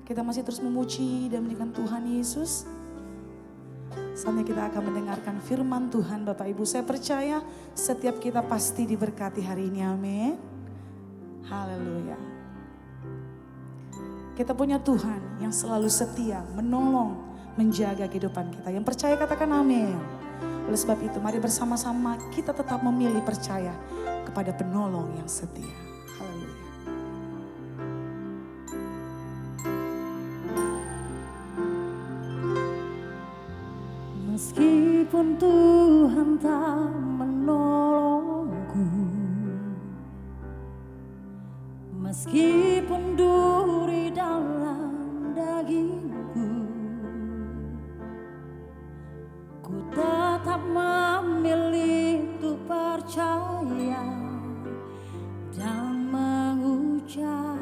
Kita masih terus memuji dan meninggikan Tuhan Yesus. Saatnya kita akan mendengarkan firman Tuhan Bapak Ibu. Saya percaya setiap kita pasti diberkati hari ini, amin. Haleluya. Kita punya Tuhan yang selalu setia, menolong, menjaga kehidupan kita. Yang percaya katakan amin. Oleh sebab itu mari bersama-sama kita tetap memilih percaya kepada penolong yang setia. Haleluya. Meskipun Tuhan tak menolongku, meskipun duri dalam dagingku, ku tetap memilih untuk percaya dan mengucap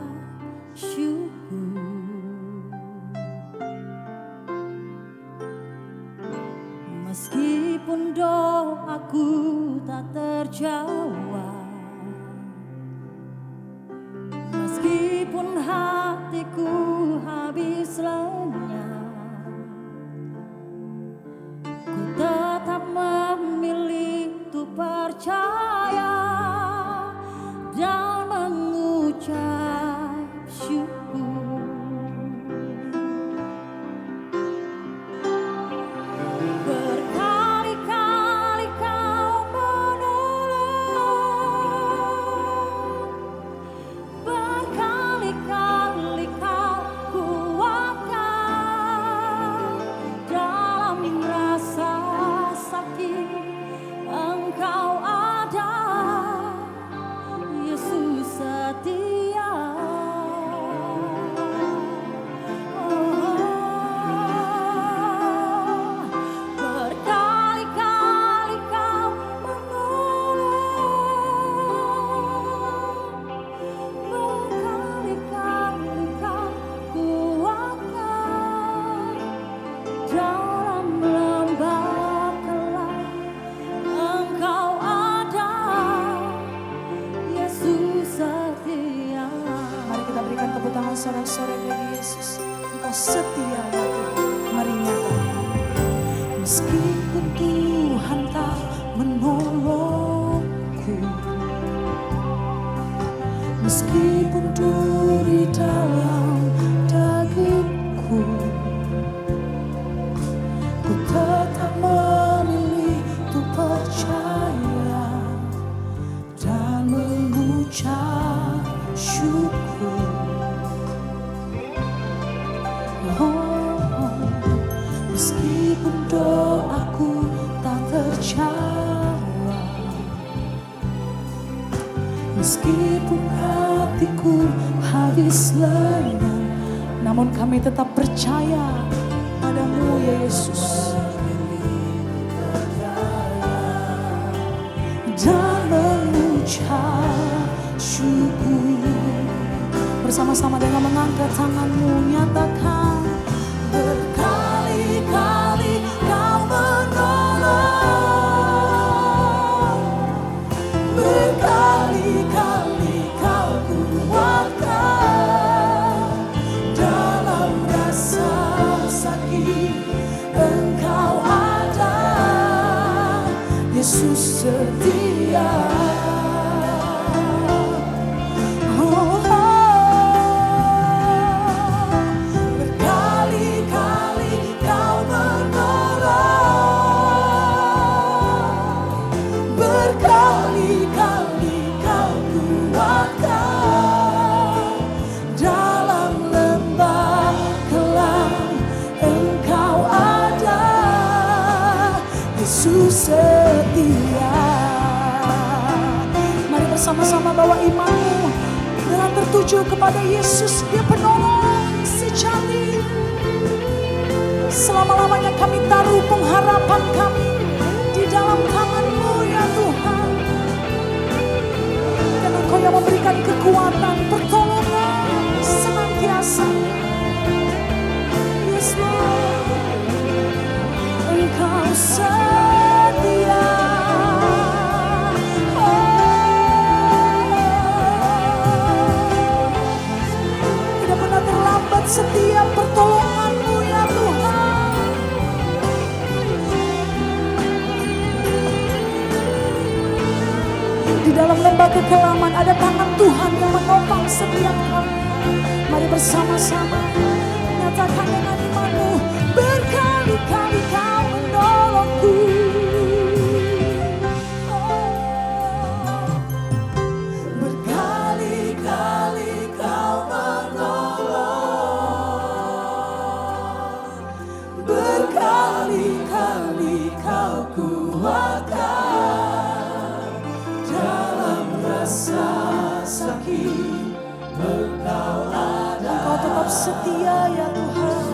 syukur. Meskipun doaku tak terjawab, meskipun hatiku habis lenyap, ku tetap memilih untuk percaya dan mengucap syukur. Berkali-kali kau menolong, berkali-kali kau kuatkan. Dalam rasa sakit Engkau ada, Yesus setia. Berkali-kali kau menolong, berkali-kali kau kuatkan. Dalam lembah gelap Engkau ada, Yesus setia. Mari kita berikan tepuk tangan sorak-sorai bagi Yesus. Engkau setia ya Tuhan. Mari nyatakan. Meskipun Tuhan tak menolongku, meskipun duri dalam dagingku, ku tetap memilih untuk percaya dan mengucap syukur. Oh, meskipun doaku tak terjawab, meskipun hatiku habis lenyap, namun kami tetap percaya padamu ya Yesus. Dan mengucap syukur. Bersama-sama dengan mengangkat tanganmu nyatakan. Berkali-kali kau menolong, berkali-kali kau kuatkan. Dalam rasa sakit Engkau ada, Yesus setia. Berkali-kali kau menolong, berkali-kali kau kuatkan. Dalam lembah kelam Engkau ada, Yesus setia. Mari bersama-sama bawa imanmu dengan tertuju kepada Yesus. Dia penolong sejati. Selama-lamanya kami taruh pengharapan kami di dalam tangan-Mu ya Tuhan. Dan Engkau yang memberikan kekuatan, pertolongan senantiasa. Yes Lord, Engkau setia. Tidak pernah terlambat setia kekelaman, ada tangan Tuhan yang menopang setiap kami. Mari bersama-sama nyatakan dengan imanmu, berkali-kali kau menolongku. Berkali-kali kau menolong, berkali-kali kau kuatkan dalam rasa sakit. Engkau tetap setia ya Tuhan.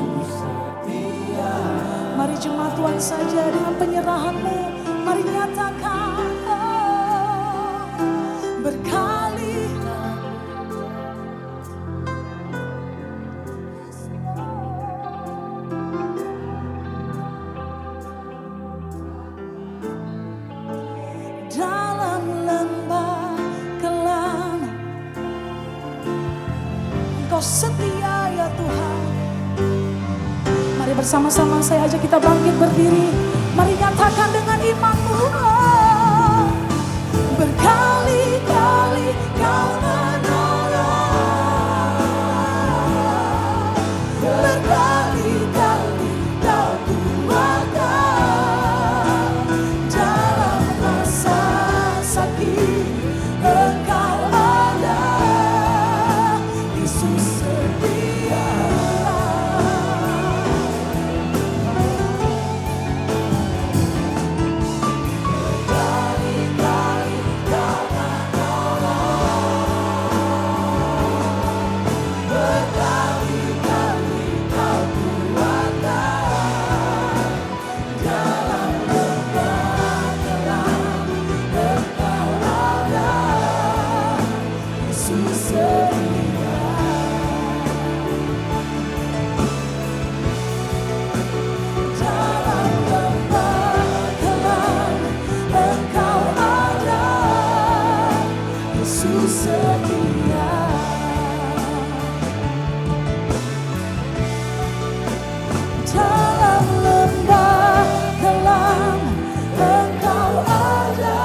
Mari jemaat Tuhan saja dengan penyerahanmu, mari nyatakan berkali. Dalam lembah kelam Engkau setia ya Tuhan. Mari bersama-sama saya ajak kita bangkit berdiri. Mari nyatakan dengan imanmu. Berkali-kali kau menolong, berkali-kali kau kuatkan dalam rasa sakit. Engkau ada, Yesus setia. Dalam lembah kelam Engkau ada,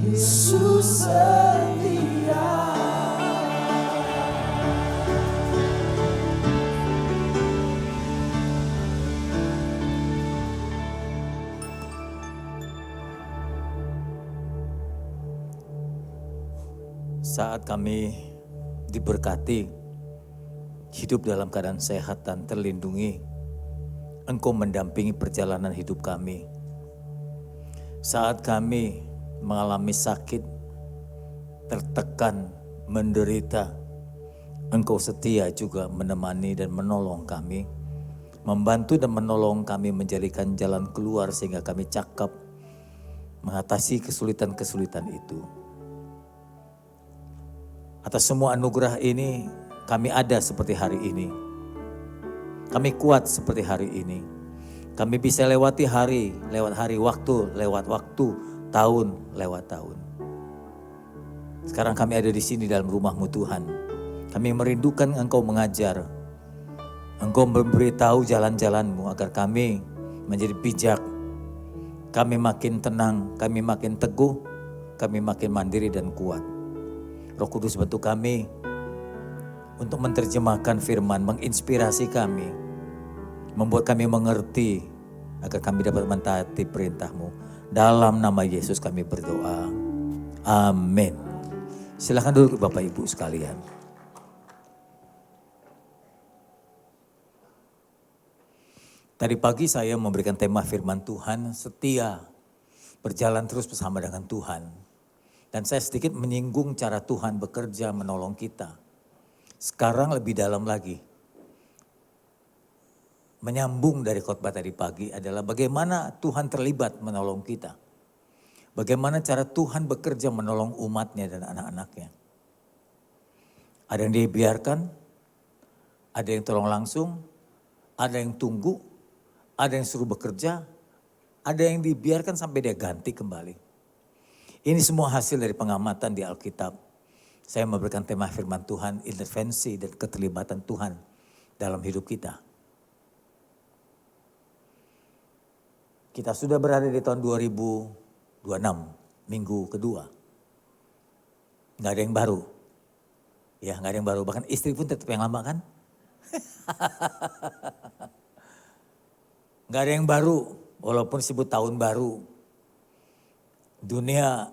Yesus setia. Saat kami diberkati, hidup dalam keadaan sehat dan terlindungi, Engkau mendampingi perjalanan hidup kami. Saat kami mengalami sakit, tertekan, menderita, Engkau setia juga menemani dan menolong kami, membantu dan menolong kami menjadikan jalan keluar sehingga kami cakap mengatasi kesulitan-kesulitan itu. Atas semua anugerah ini, kami ada seperti hari ini. Kami kuat seperti hari ini. Kami bisa lewati hari, lewat hari, waktu, lewat waktu, tahun, lewat tahun. Sekarang kami ada di sini dalam rumah-Mu Tuhan. Kami merindukan Engkau mengajar. Engkau memberitahu jalan-jalan-Mu agar kami menjadi bijak. Kami makin tenang, kami makin teguh, kami makin mandiri dan kuat. Roh Kudus bantu kami untuk menerjemahkan firman, menginspirasi kami, membuat kami mengerti agar kami dapat mentaati perintah-Mu. Dalam nama Yesus kami berdoa. Amin. Silakan duduk Bapak Ibu sekalian. Tadi pagi saya memberikan tema firman Tuhan, setia, berjalan terus bersama dengan Tuhan. Dan saya sedikit menyinggung cara Tuhan bekerja menolong kita. Sekarang lebih dalam lagi. Menyambung dari khotbah tadi pagi adalah bagaimana Tuhan terlibat menolong kita. Bagaimana cara Tuhan bekerja menolong umatnya dan anak-anaknya. Ada yang dibiarkan, ada yang tolong langsung, ada yang tunggu, ada yang suruh bekerja, ada yang dibiarkan sampai dia ganti kembali. Ini semua hasil dari pengamatan di Alkitab. Saya memberikan tema firman Tuhan, intervensi dan keterlibatan Tuhan dalam hidup kita. Kita sudah berada di tahun 2026, minggu kedua. Nggak ada yang baru. Ya, nggak ada yang baru. Bahkan istri pun tetap yang lama kan? Nggak ada yang baru, walaupun disebut tahun baru. Dunia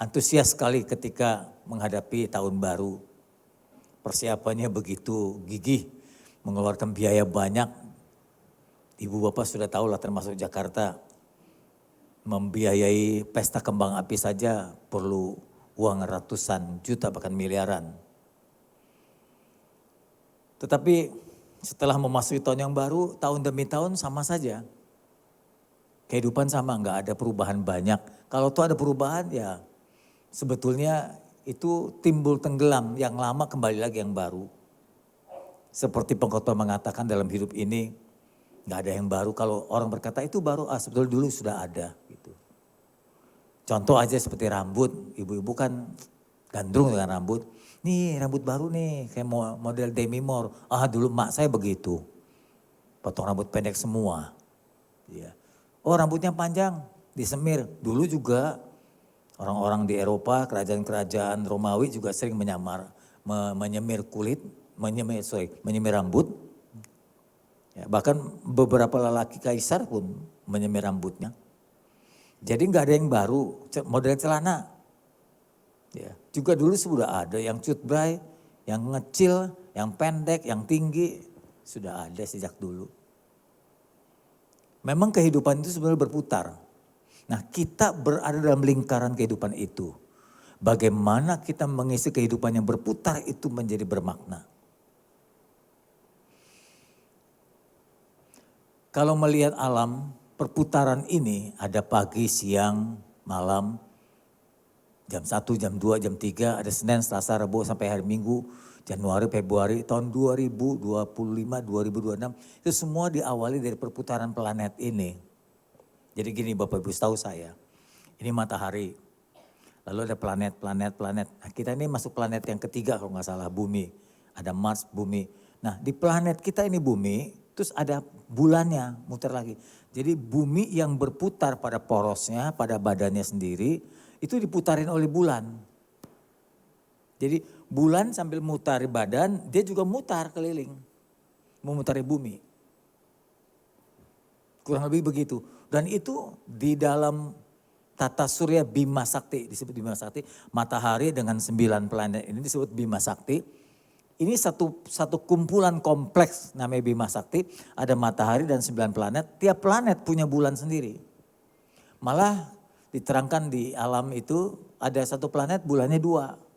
antusias sekali ketika menghadapi tahun baru. Persiapannya begitu gigih, mengeluarkan biaya banyak. Ibu bapak sudah tahu lah, termasuk Jakarta. Membiayai pesta kembang api saja perlu uang ratusan juta bahkan miliaran. Tetapi setelah memasuki tahun yang baru, tahun demi tahun sama saja. Kehidupan sama, nggak ada perubahan banyak. Kalau tuh ada perubahan ya sebetulnya itu timbul tenggelam, yang lama kembali lagi yang baru. Seperti pengkhotbah mengatakan dalam hidup ini nggak ada yang baru. Kalau orang berkata itu baru, sebetulnya dulu sudah ada. Gitu. Contoh aja seperti rambut, ibu-ibu kan gandrung dengan rambut. Nih rambut baru nih, kayak model Demi Moore. Dulu mak saya begitu, potong rambut pendek semua. Ya. Oh rambutnya panjang, disemir. Dulu juga orang-orang di Eropa, kerajaan-kerajaan Romawi juga sering menyemir kulit, menyemir rambut. Ya, bahkan beberapa lelaki kaisar pun menyemir rambutnya. Jadi nggak ada yang baru, model celana. Ya, juga dulu sudah ada yang cutbray, yang ngecil, yang pendek, yang tinggi, sudah ada sejak dulu. Memang kehidupan itu sebenarnya berputar. Nah, kita berada dalam lingkaran kehidupan itu. Bagaimana kita mengisi kehidupan yang berputar itu menjadi bermakna. Kalau melihat alam, perputaran ini ada pagi, siang, malam, jam 1, jam 2, jam 3, ada Senin, Selasa, Rabu sampai hari Minggu, Januari, Februari, tahun 2025, 2026. Itu semua diawali dari perputaran planet ini. Jadi gini Bapak Ibu tahu saya, ini matahari, lalu ada planet. Nah, kita ini masuk planet yang ketiga kalau nggak salah, bumi. Ada Mars, bumi. Nah di planet kita ini bumi, terus ada bulannya muter lagi. Jadi bumi yang berputar pada porosnya, pada badannya sendiri, itu diputarin oleh bulan. Jadi bulan sambil mutari badan, dia juga mutar keliling. Memutari bumi. Kurang lebih begitu. Dan itu di dalam tata surya Bima Sakti, disebut Bima Sakti. Matahari dengan 9 planet ini disebut Bima Sakti. Ini satu kumpulan kompleks namanya Bima Sakti. Ada matahari dan 9 planet. Tiap planet punya bulan sendiri. Malah diterangkan di alam itu ada satu planet bulannya 2.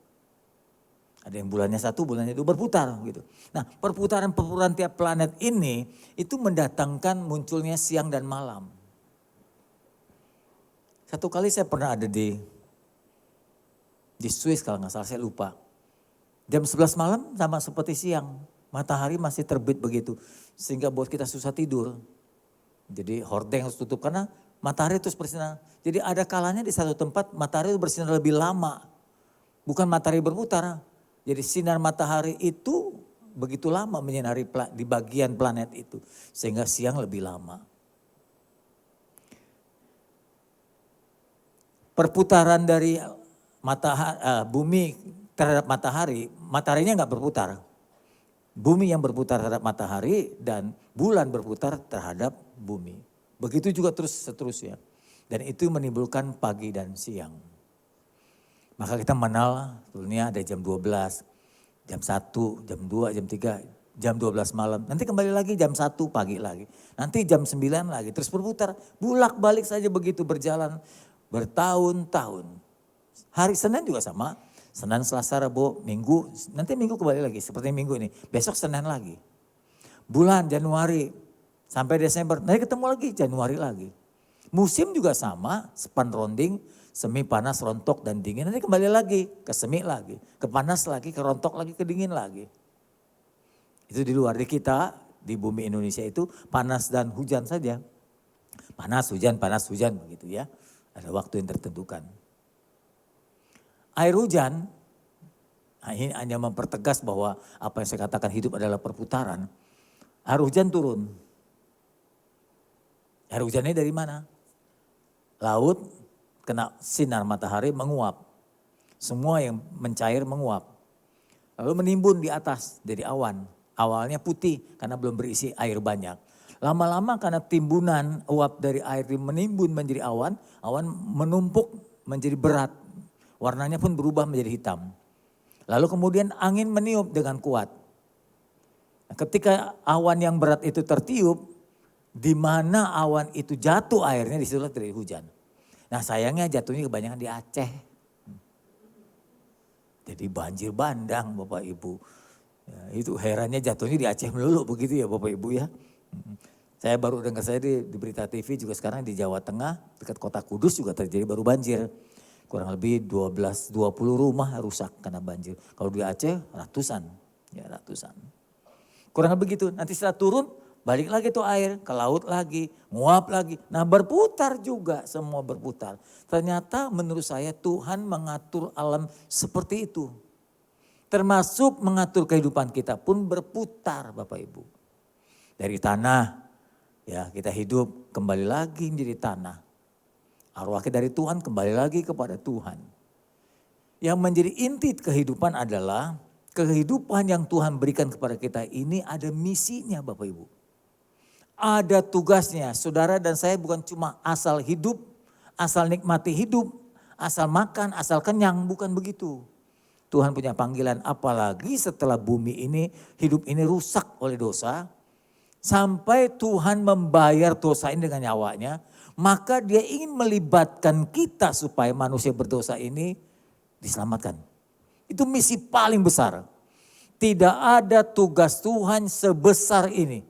Ada yang bulannya 1, bulannya 2 berputar gitu. Nah perputaran tiap planet ini itu mendatangkan munculnya siang dan malam. Satu kali saya pernah ada di Swiss kalau nggak salah, saya lupa. Jam 11 malam sama seperti siang, matahari masih terbit begitu. Sehingga buat kita susah tidur. Jadi hordeng harus tutup karena matahari terus bersinar. Jadi ada kalanya di satu tempat matahari bersinar lebih lama. Bukan matahari berputar. Jadi sinar matahari itu begitu lama menyinari di bagian planet itu. Sehingga siang lebih lama. Perputaran dari bumi terhadap matahari, mataharinya nggak berputar. Bumi yang berputar terhadap matahari dan bulan berputar terhadap bumi. Begitu juga terus seterusnya. Dan itu menimbulkan pagi dan siang. Maka kita mengenal dunia ada jam 12, jam 1, jam 2, jam 3, jam 12 malam. Nanti kembali lagi jam 1 pagi lagi. Nanti jam 9 lagi terus berputar. Bulak balik saja begitu berjalan bertahun-tahun. Hari Senin juga sama. Senin, Selasa, Rabu, Minggu. Nanti Minggu kembali lagi seperti Minggu ini. Besok Senin lagi. Bulan Januari sampai Desember. Nanti ketemu lagi Januari lagi. Musim juga sama. Span ronding, semi panas, rontok dan dingin. Nanti kembali lagi ke semi lagi. Ke panas lagi, ke rontok lagi, ke dingin lagi. Itu di luar. Di kita, di bumi Indonesia itu panas dan hujan saja. Panas, hujan begitu ya. Ada waktu yang tertentukan. Air hujan, ini hanya mempertegas bahwa apa yang saya katakan hidup adalah perputaran. Air hujan turun. Air hujannya dari mana? Laut kena sinar matahari menguap. Semua yang mencair menguap. Lalu menimbun di atas jadi awan. Awalnya putih karena belum berisi air banyak. Lama-lama karena timbunan uap dari air menimbun menjadi awan. Awan menumpuk menjadi berat. Warnanya pun berubah menjadi hitam. Lalu kemudian angin meniup dengan kuat. Nah, ketika awan yang berat itu tertiup, di mana awan itu jatuh airnya disitulah terjadi hujan. Nah sayangnya jatuhnya kebanyakan di Aceh. Jadi banjir bandang Bapak Ibu. Ya, itu herannya jatuhnya di Aceh melulu begitu ya Bapak Ibu ya. Saya baru dengar saya di berita TV juga sekarang di Jawa Tengah dekat kota Kudus juga terjadi baru banjir. Kurang lebih 12-20 rumah rusak karena banjir. Kalau di Aceh ratusan. Ya ratusan. Kurang lebih begitu. Nanti setelah turun balik lagi tuh air ke laut lagi, nguap lagi. Nah berputar juga, semua berputar. Ternyata menurut saya Tuhan mengatur alam seperti itu. Termasuk mengatur kehidupan kita pun berputar Bapak Ibu. Dari tanah, ya kita hidup kembali lagi menjadi tanah. Arwah kita dari Tuhan kembali lagi kepada Tuhan. Yang menjadi inti kehidupan adalah kehidupan yang Tuhan berikan kepada kita ini ada misinya Bapak Ibu. Ada tugasnya, saudara dan saya bukan cuma asal hidup, asal nikmati hidup, asal makan, asal kenyang, bukan begitu. Tuhan punya panggilan, apalagi setelah bumi ini, hidup ini rusak oleh dosa. Sampai Tuhan membayar dosa ini dengan nyawanya, maka dia ingin melibatkan kita supaya manusia berdosa ini diselamatkan. Itu misi paling besar. Tidak ada tugas Tuhan sebesar ini.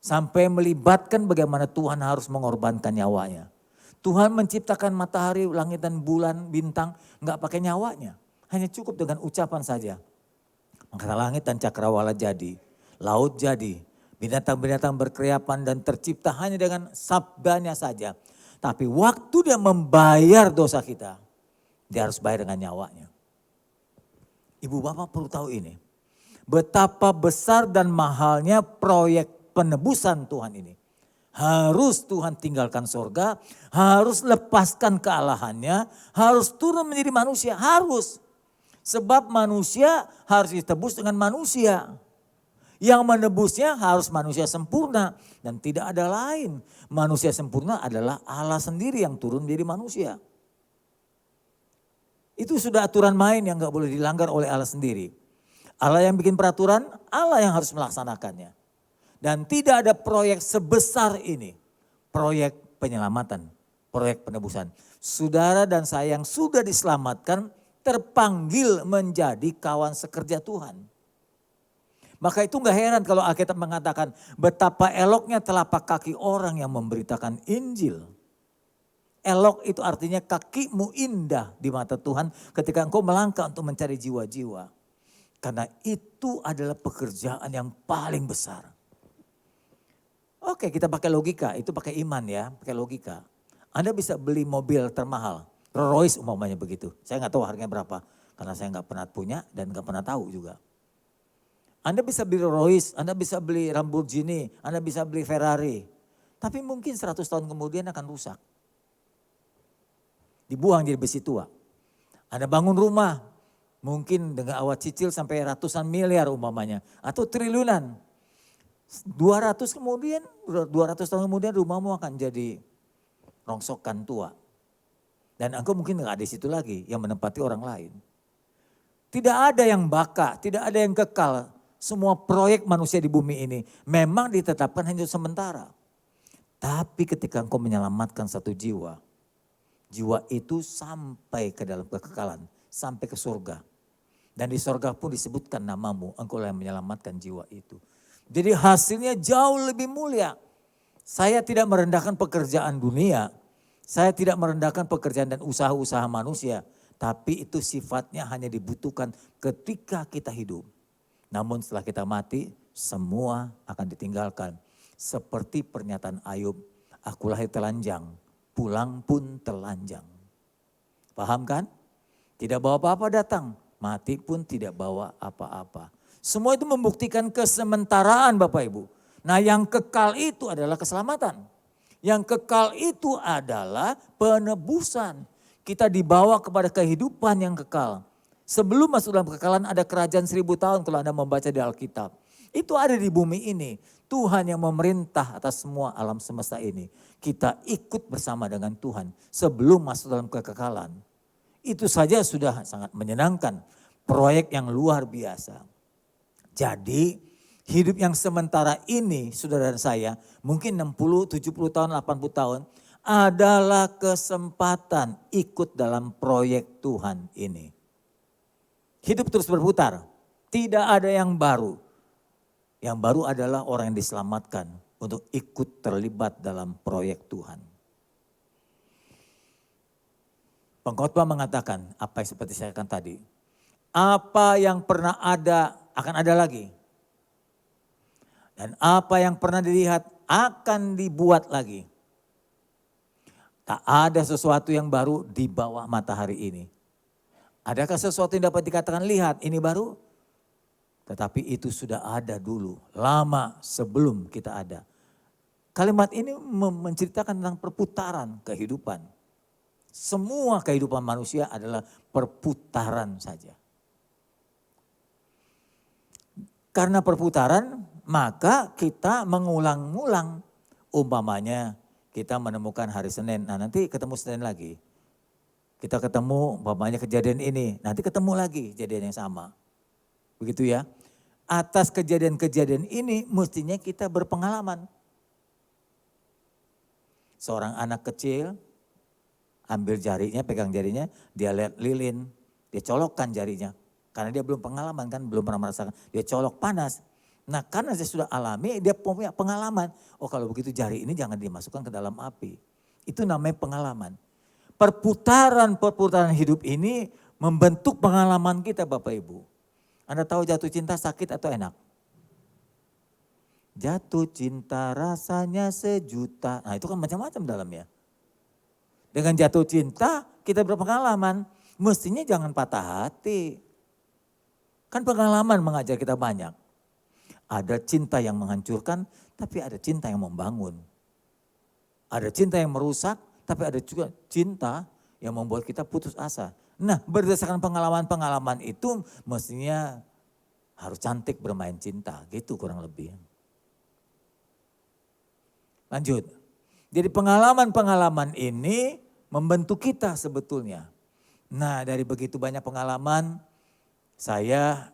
Sampai melibatkan bagaimana Tuhan harus mengorbankan nyawanya. Tuhan menciptakan matahari, langit dan bulan, bintang, enggak pakai nyawanya. Hanya cukup dengan ucapan saja. Maka langit dan cakrawala jadi, laut jadi, binatang-binatang berkeriapan dan tercipta hanya dengan sabdanya saja. Tapi waktu dia membayar dosa kita, dia harus bayar dengan nyawanya. Ibu bapak perlu tahu ini. Betapa besar dan mahalnya proyek penebusan Tuhan ini. Harus Tuhan tinggalkan sorga, harus lepaskan kealahannya, harus turun menjadi manusia, harus. Sebab manusia harus ditebus dengan manusia. Yang menebusnya harus manusia sempurna dan tidak ada lain. Manusia sempurna adalah Allah sendiri yang turun menjadi manusia. Itu sudah aturan main yang gak boleh dilanggar oleh Allah sendiri. Allah yang bikin peraturan, Allah yang harus melaksanakannya. Dan tidak ada proyek sebesar ini, proyek penyelamatan, proyek penebusan. Saudara dan saya yang sudah diselamatkan terpanggil menjadi kawan sekerja Tuhan. Maka itu gak heran kalau Alkitab mengatakan betapa eloknya telapak kaki orang yang memberitakan Injil. Elok itu artinya kakimu indah di mata Tuhan ketika engkau melangkah untuk mencari jiwa-jiwa. Karena itu adalah pekerjaan yang paling besar. Oke, kita pakai logika, itu pakai iman ya, pakai logika. Anda bisa beli mobil termahal, Rolls Royce umpamanya begitu. Saya nggak tahu harganya berapa, karena saya nggak pernah punya dan nggak pernah tahu juga. Anda bisa beli Rolls Royce, Anda bisa beli Lamborghini, Anda bisa beli Ferrari. Tapi mungkin 100 tahun kemudian akan rusak. Dibuang jadi besi tua. Anda bangun rumah, mungkin dengan awal cicil sampai ratusan miliar umpamanya, atau triliunan. 200 tahun kemudian rumahmu akan jadi rongsokan tua. Dan engkau mungkin nggak ada di situ lagi yang menempati orang lain. Tidak ada yang baka, tidak ada yang kekal. Semua proyek manusia di bumi ini memang ditetapkan hanya sementara. Tapi ketika engkau menyelamatkan satu jiwa, jiwa itu sampai ke dalam kekekalan, sampai ke surga. Dan di surga pun disebutkan namamu, engkau yang menyelamatkan jiwa itu. Jadi hasilnya jauh lebih mulia. Saya tidak merendahkan pekerjaan dunia. Saya tidak merendahkan pekerjaan dan usaha-usaha manusia. Tapi itu sifatnya hanya dibutuhkan ketika kita hidup. Namun setelah kita mati, semua akan ditinggalkan. Seperti pernyataan Ayub, aku lahir telanjang, pulang pun telanjang. Paham kan? Tidak bawa apa-apa datang, mati pun tidak bawa apa-apa. Semua itu membuktikan kesementaraan Bapak Ibu. Nah yang kekal itu adalah keselamatan. Yang kekal itu adalah penebusan. Kita dibawa kepada kehidupan yang kekal. Sebelum masuk dalam kekekalan ada kerajaan 1000 tahun kalau Anda membaca di Alkitab. Itu ada di bumi ini. Tuhan yang memerintah atas semua alam semesta ini. Kita ikut bersama dengan Tuhan sebelum masuk dalam kekekalan. Itu saja sudah sangat menyenangkan. Proyek yang luar biasa. Jadi hidup yang sementara ini saudara dan saya mungkin 60, 70 tahun, 80 tahun adalah kesempatan ikut dalam proyek Tuhan ini. Hidup terus berputar, tidak ada yang baru. Yang baru adalah orang yang diselamatkan untuk ikut terlibat dalam proyek Tuhan. Pengkhotbah mengatakan apa yang seperti saya katakan tadi. Apa yang pernah ada akan ada lagi. Dan apa yang pernah dilihat akan dibuat lagi. Tak ada sesuatu yang baru di bawah matahari ini. Adakah sesuatu yang dapat dikatakan lihat ini baru? Tetapi itu sudah ada dulu, lama sebelum kita ada. Kalimat ini menceritakan tentang perputaran kehidupan. Semua kehidupan manusia adalah perputaran saja. Karena perputaran, maka kita mengulang-ulang. Umpamanya kita menemukan hari Senin, nah nanti ketemu Senin lagi. Kita ketemu umpamanya kejadian ini, nanti ketemu lagi kejadian yang sama. Begitu ya. Atas kejadian-kejadian ini mestinya kita berpengalaman. Seorang anak kecil ambil jarinya, pegang jarinya, dia lihat lilin, dia colokkan jarinya. Karena dia belum pengalaman kan, belum pernah merasakan. Dia colok panas. Nah karena dia sudah alami, dia punya pengalaman. Oh kalau begitu jari ini jangan dimasukkan ke dalam api. Itu namanya pengalaman. Perputaran hidup ini membentuk pengalaman kita Bapak Ibu. Anda tahu jatuh cinta sakit atau enak? Jatuh cinta rasanya sejuta. Nah itu kan macam-macam dalamnya. Dengan jatuh cinta kita berpengalaman. Mestinya jangan patah hati. Kan pengalaman mengajar kita banyak. Ada cinta yang menghancurkan tapi ada cinta yang membangun. Ada cinta yang merusak. Tapi ada juga cinta yang membuat kita putus asa. Nah berdasarkan pengalaman-pengalaman itu mestinya harus cantik bermain cinta. Gitu kurang lebih. Lanjut. Jadi pengalaman-pengalaman ini membentuk kita sebetulnya. Nah dari begitu banyak pengalaman saya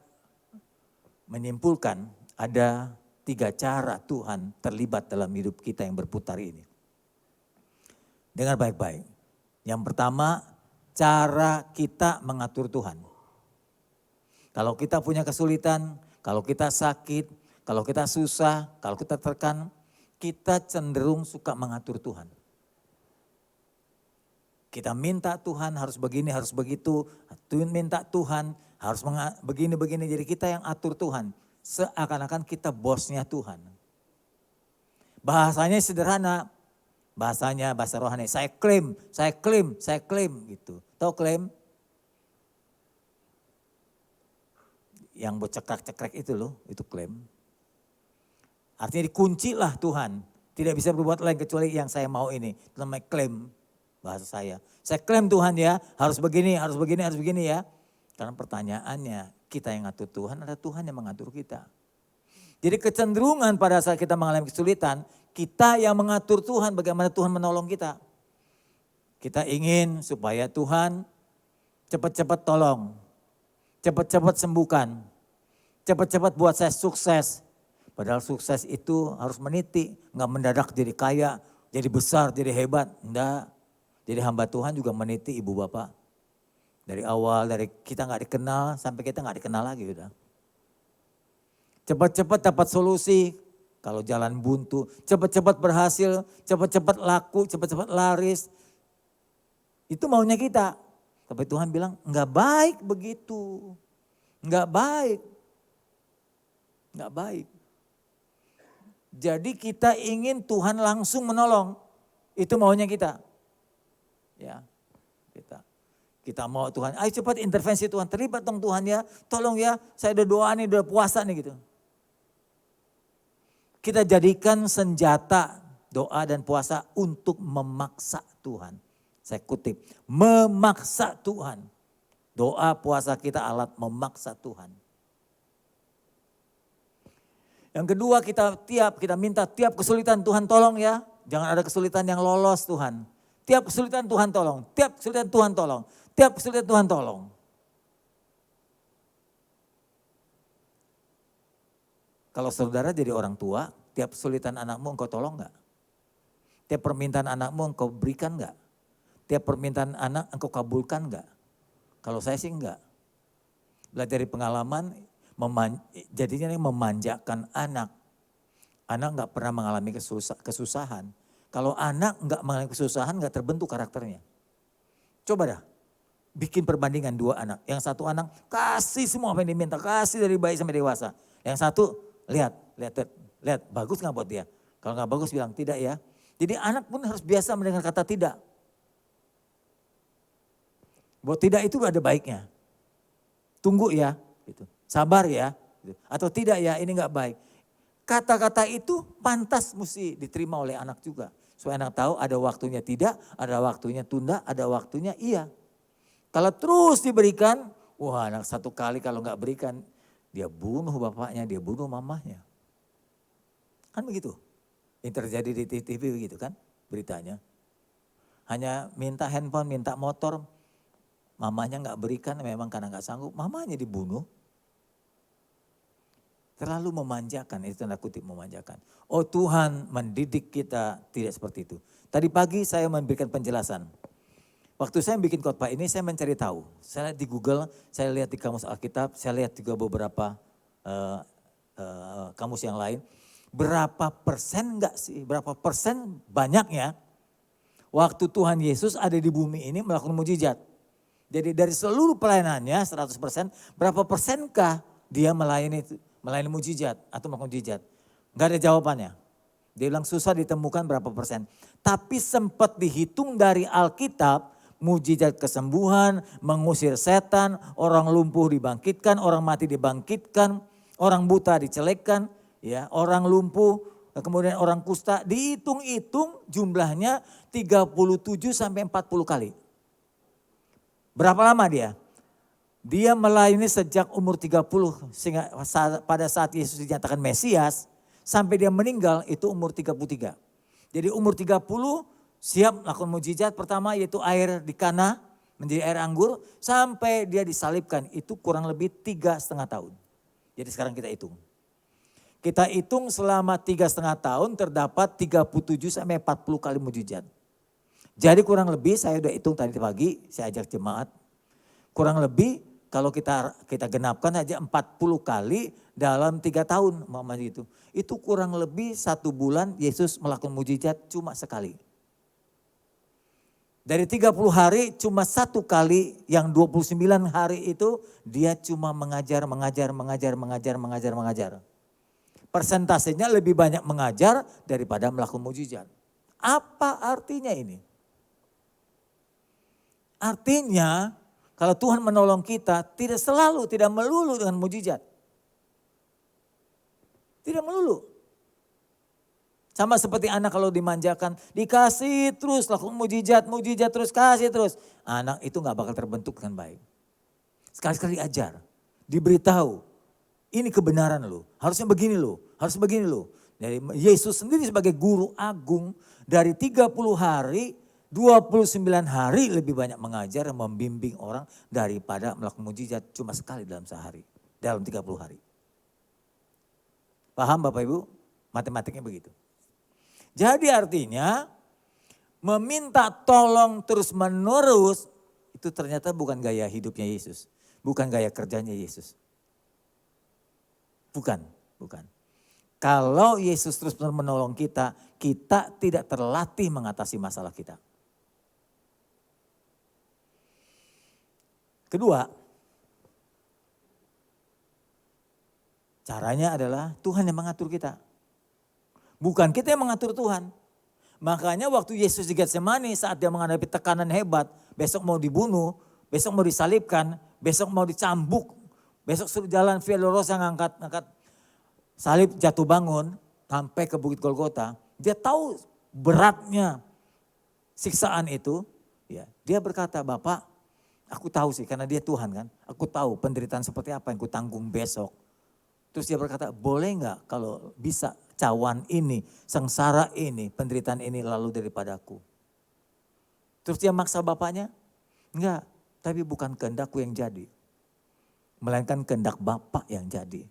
menyimpulkan ada 3 cara Tuhan terlibat dalam hidup kita yang berputar ini. Dengar baik-baik. Yang pertama, cara kita mengatur Tuhan. Kalau kita punya kesulitan, kalau kita sakit, kalau kita susah, kalau kita tertekan, kita cenderung suka mengatur Tuhan. Kita minta Tuhan harus begini, harus begitu. Tuhan minta Tuhan harus begini-begini. Jadi kita yang atur Tuhan. Seakan-akan kita bosnya Tuhan. Bahasanya sederhana. Bahasanya bahasa rohani, saya klaim gitu. Tahu klaim? Yang buat cekrek-cekrek itu loh, itu klaim. Artinya dikunci lah Tuhan. Tidak bisa berbuat lain kecuali yang saya mau ini. Itu namanya klaim bahasa saya. Saya klaim Tuhan ya, harus begini ya. Karena pertanyaannya, kita yang ngatur Tuhan atau Tuhan yang mengatur kita? Jadi kecenderungan pada saat kita mengalami kesulitan, kita yang mengatur Tuhan bagaimana Tuhan menolong kita. Kita ingin supaya Tuhan cepat-cepat tolong, cepat-cepat sembuhkan, cepat-cepat buat saya sukses. Padahal sukses itu harus meniti, nggak mendadak jadi kaya, jadi besar, jadi hebat. Enggak. Jadi hamba Tuhan juga meniti ibu bapak. Dari awal, dari kita nggak dikenal sampai kita nggak dikenal lagi udah. Cepat-cepat dapat solusi. Kalau jalan buntu, cepat-cepat berhasil, cepat-cepat laku, cepat-cepat laris. Itu maunya kita. Tapi Tuhan bilang, enggak baik begitu. Enggak baik. Enggak baik. Jadi kita ingin Tuhan langsung menolong. Itu maunya kita. Ya, kita mau Tuhan, ayo cepat intervensi Tuhan. Terlibat dong Tuhan ya, tolong ya, saya udah doa nih, udah puasa nih gitu. Kita jadikan senjata doa dan puasa untuk memaksa Tuhan. Saya kutip, memaksa Tuhan. Doa puasa kita alat memaksa Tuhan. Yang kedua kita minta tiap kesulitan Tuhan tolong ya. Jangan ada kesulitan yang lolos Tuhan. Tiap kesulitan Tuhan tolong, tiap kesulitan Tuhan tolong, tiap kesulitan Tuhan tolong. Kalau saudara jadi orang tua, tiap kesulitan anakmu engkau tolong enggak? Tiap permintaan anakmu engkau berikan enggak? Tiap permintaan anak engkau kabulkan enggak? Kalau saya sih enggak. Belajar dari pengalaman, jadinya ini memanjakan anak. Anak enggak pernah mengalami kesusahan. Kalau anak enggak mengalami kesusahan enggak terbentuk karakternya. Coba dah, bikin perbandingan dua anak. Yang satu anak kasih semua apa yang diminta, kasih dari bayi sampai dewasa. Yang satu lihat, bagus nggak buat dia? Kalau nggak bagus bilang tidak ya. Jadi anak pun harus biasa mendengar kata tidak. Buat tidak itu ada baiknya. Tunggu ya, gitu. Sabar ya, gitu. Atau tidak ya ini nggak baik. Kata-kata itu pantas mesti diterima oleh anak juga. Supaya anak tahu ada waktunya tidak, ada waktunya tunda, ada waktunya iya. Kalau terus diberikan, wah anak satu kali kalau nggak berikan, dia bunuh bapaknya, dia bunuh mamahnya. Kan begitu. Yang terjadi di TV begitu kan beritanya. Hanya minta handphone, minta motor. Mamanya nggak berikan memang karena nggak sanggup. Mamanya dibunuh. Terlalu memanjakan, itu tanda kutip memanjakan. Oh Tuhan mendidik kita tidak seperti itu. Tadi pagi saya memberikan penjelasan. Waktu saya bikin khotbah ini saya mencari tahu. Saya lihat di Google, saya lihat di kamus Alkitab, saya lihat juga beberapa kamus yang lain. Berapa persen enggak sih, berapa persen banyaknya waktu Tuhan Yesus ada di bumi ini melakukan mujizat. Jadi dari seluruh pelayanannya 100%, berapa persenkah dia melayani mujizat atau melakukan mujizat? Enggak ada jawabannya. Dia bilang susah ditemukan berapa persen. Tapi sempat dihitung dari Alkitab, mujizat kesembuhan, mengusir setan, orang lumpuh dibangkitkan, orang mati dibangkitkan, orang buta dicelekkan, ya, orang lumpuh, kemudian orang kusta, dihitung-hitung jumlahnya 37 sampai 40 kali. Berapa lama dia? Dia melayani sejak umur 30 sehingga pada saat Yesus dinyatakan Mesias sampai dia meninggal itu umur 33. Jadi umur 30 siap melakukan mujizat pertama yaitu air di Kana menjadi air anggur sampai dia disalibkan itu kurang lebih 3,5 tahun. Jadi sekarang kita hitung. Kita hitung selama 3,5 tahun terdapat 37 sampai 40 kali mujizat. Jadi kurang lebih saya udah hitung tadi pagi saya ajak jemaat. Kurang lebih kalau kita genapkan aja 40 kali dalam 3 tahun mama itu. Itu kurang lebih 1 bulan Yesus melakukan mujizat cuma sekali. Dari 30 hari cuma 1 kali yang 29 hari itu dia cuma mengajar. Persentasenya lebih banyak mengajar daripada melakukan mujizat. Apa artinya ini? Artinya kalau Tuhan menolong kita tidak melulu dengan mujizat. Tidak melulu. Sama seperti anak kalau dimanjakan, dikasih terus lakukan mujizat terus, kasih terus. Anak itu gak bakal terbentuk dengan baik. Sekali-sekali diajar, diberitahu, ini kebenaran lo, harusnya begini lo, harus begini lo. Dari Yesus sendiri sebagai guru agung dari 30 hari, 29 hari lebih banyak mengajar dan membimbing orang daripada melakukan mujizat cuma sekali dalam sehari, dalam 30 hari. Paham Bapak Ibu? Matematiknya begitu. Jadi artinya meminta tolong terus menerus itu ternyata bukan gaya hidupnya Yesus. Bukan gaya kerjanya Yesus. Bukan. Kalau Yesus terus menolong kita, kita tidak terlatih mengatasi masalah kita. Kedua, caranya adalah Tuhan yang mengatur kita. Bukan kita yang mengatur Tuhan. Makanya waktu Yesus di Getsemani saat dia menghadapi tekanan hebat. Besok mau dibunuh, besok mau disalibkan, besok mau dicambuk. Besok suruh jalan Via Dolorosa ngangkat salib jatuh bangun sampai ke Bukit Golgota. Dia tahu beratnya siksaan itu, ya, dia berkata, Bapak, aku tahu sih karena dia Tuhan kan, aku tahu penderitaan seperti apa yang ku tanggung besok. Terus dia berkata, boleh nggak kalau bisa cawan ini, sengsara ini, penderitaan ini lalu daripadaku. Terus dia maksa bapaknya, enggak, tapi bukan kehendakku yang jadi, melainkan kehendak Bapak yang jadi.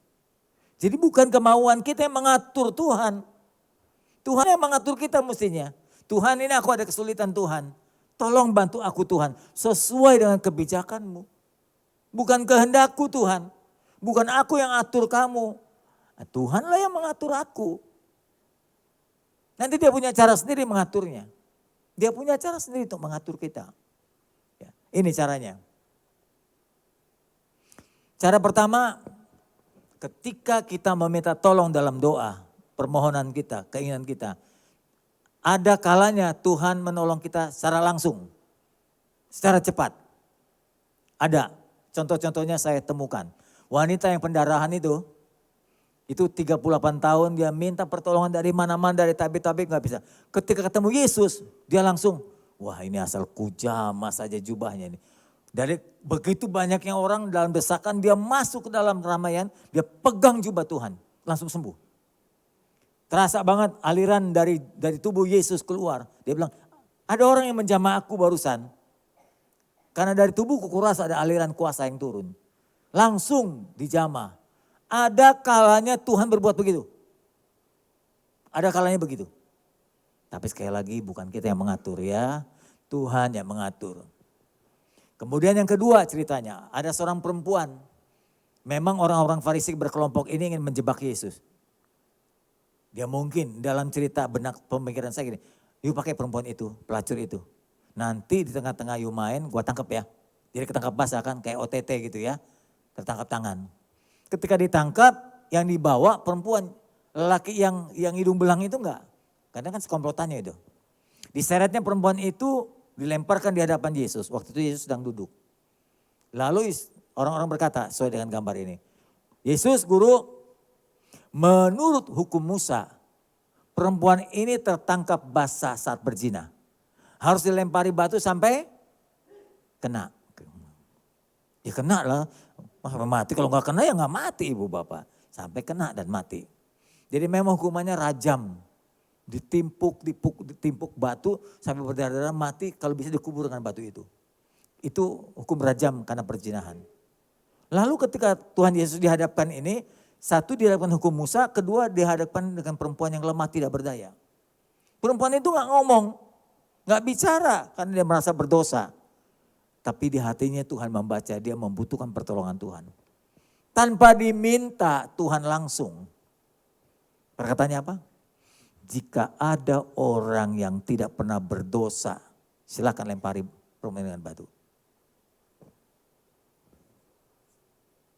Jadi bukan kemauan kita yang mengatur Tuhan. Tuhan yang mengatur kita mestinya. Tuhan, ini aku ada kesulitan Tuhan. Tolong bantu aku Tuhan, sesuai dengan kebijakanmu. Bukan kehendakku Tuhan. Bukan aku yang atur kamu. Tuhanlah yang mengatur aku. Nanti dia punya cara sendiri mengaturnya. Dia punya cara sendiri untuk mengatur kita. Ya, ini caranya. Cara pertama, ketika kita meminta tolong dalam doa, permohonan kita, keinginan kita, ada kalanya Tuhan menolong kita secara langsung, secara cepat. Ada, contoh-contohnya saya temukan. Wanita yang pendarahan itu 38 tahun dia minta pertolongan dari mana-mana, dari tabib-tabib gak bisa. Ketika ketemu Yesus, dia langsung, wah ini asal kujama saja jubahnya ini. Dari begitu banyaknya orang dalam desakan, dia masuk ke dalam keramaian, dia pegang jubah Tuhan, langsung sembuh. Terasa banget aliran dari tubuh Yesus keluar. Dia bilang, ada orang yang menjamah aku barusan. Karena dari tubuhku kurasa ada aliran kuasa yang turun. Langsung dijamah. Ada kalanya Tuhan berbuat begitu. Ada kalanya begitu. Tapi sekali lagi bukan kita yang mengatur ya, Tuhan yang mengatur. Kemudian yang kedua ceritanya, ada seorang perempuan. Memang orang-orang Farisi berkelompok ini ingin menjebak Yesus. Dia mungkin dalam cerita benak pemikiran saya gini, yuk pakai perempuan itu, pelacur itu. Nanti di tengah-tengah yuk main, gua tangkap ya. Jadi ketangkap basah kan, kayak OTT gitu ya, tertangkap tangan. Ketika ditangkap, yang dibawa perempuan, lelaki yang hidung belang itu enggak. Karena kan sekomplotannya itu. Diseretnya perempuan itu, dilemparkan di hadapan Yesus. Waktu itu Yesus sedang duduk. Lalu orang-orang berkata, sesuai dengan gambar ini. Yesus, guru, menurut hukum Musa, perempuan ini tertangkap basah saat berzina. Harus dilempari batu sampai kena. Ya kena lah, mati. Kalau nggak kena ya nggak mati ibu bapak. Sampai kena dan mati. Jadi memang hukumannya rajam. Ditimpuk batu sampai berdarah-darah mati, kalau bisa dikubur dengan batu itu. Itu hukum rajam karena perzinahan. Lalu ketika Tuhan Yesus dihadapkan ini, satu dihadapkan hukum Musa, kedua dihadapkan dengan perempuan yang lemah tidak berdaya. Perempuan itu gak ngomong, gak bicara karena dia merasa berdosa. Tapi di hatinya Tuhan membaca, dia membutuhkan pertolongan Tuhan. Tanpa diminta Tuhan langsung. Perkataannya apa? Jika ada orang yang tidak pernah berdosa, silakan lempari perempuan dengan batu.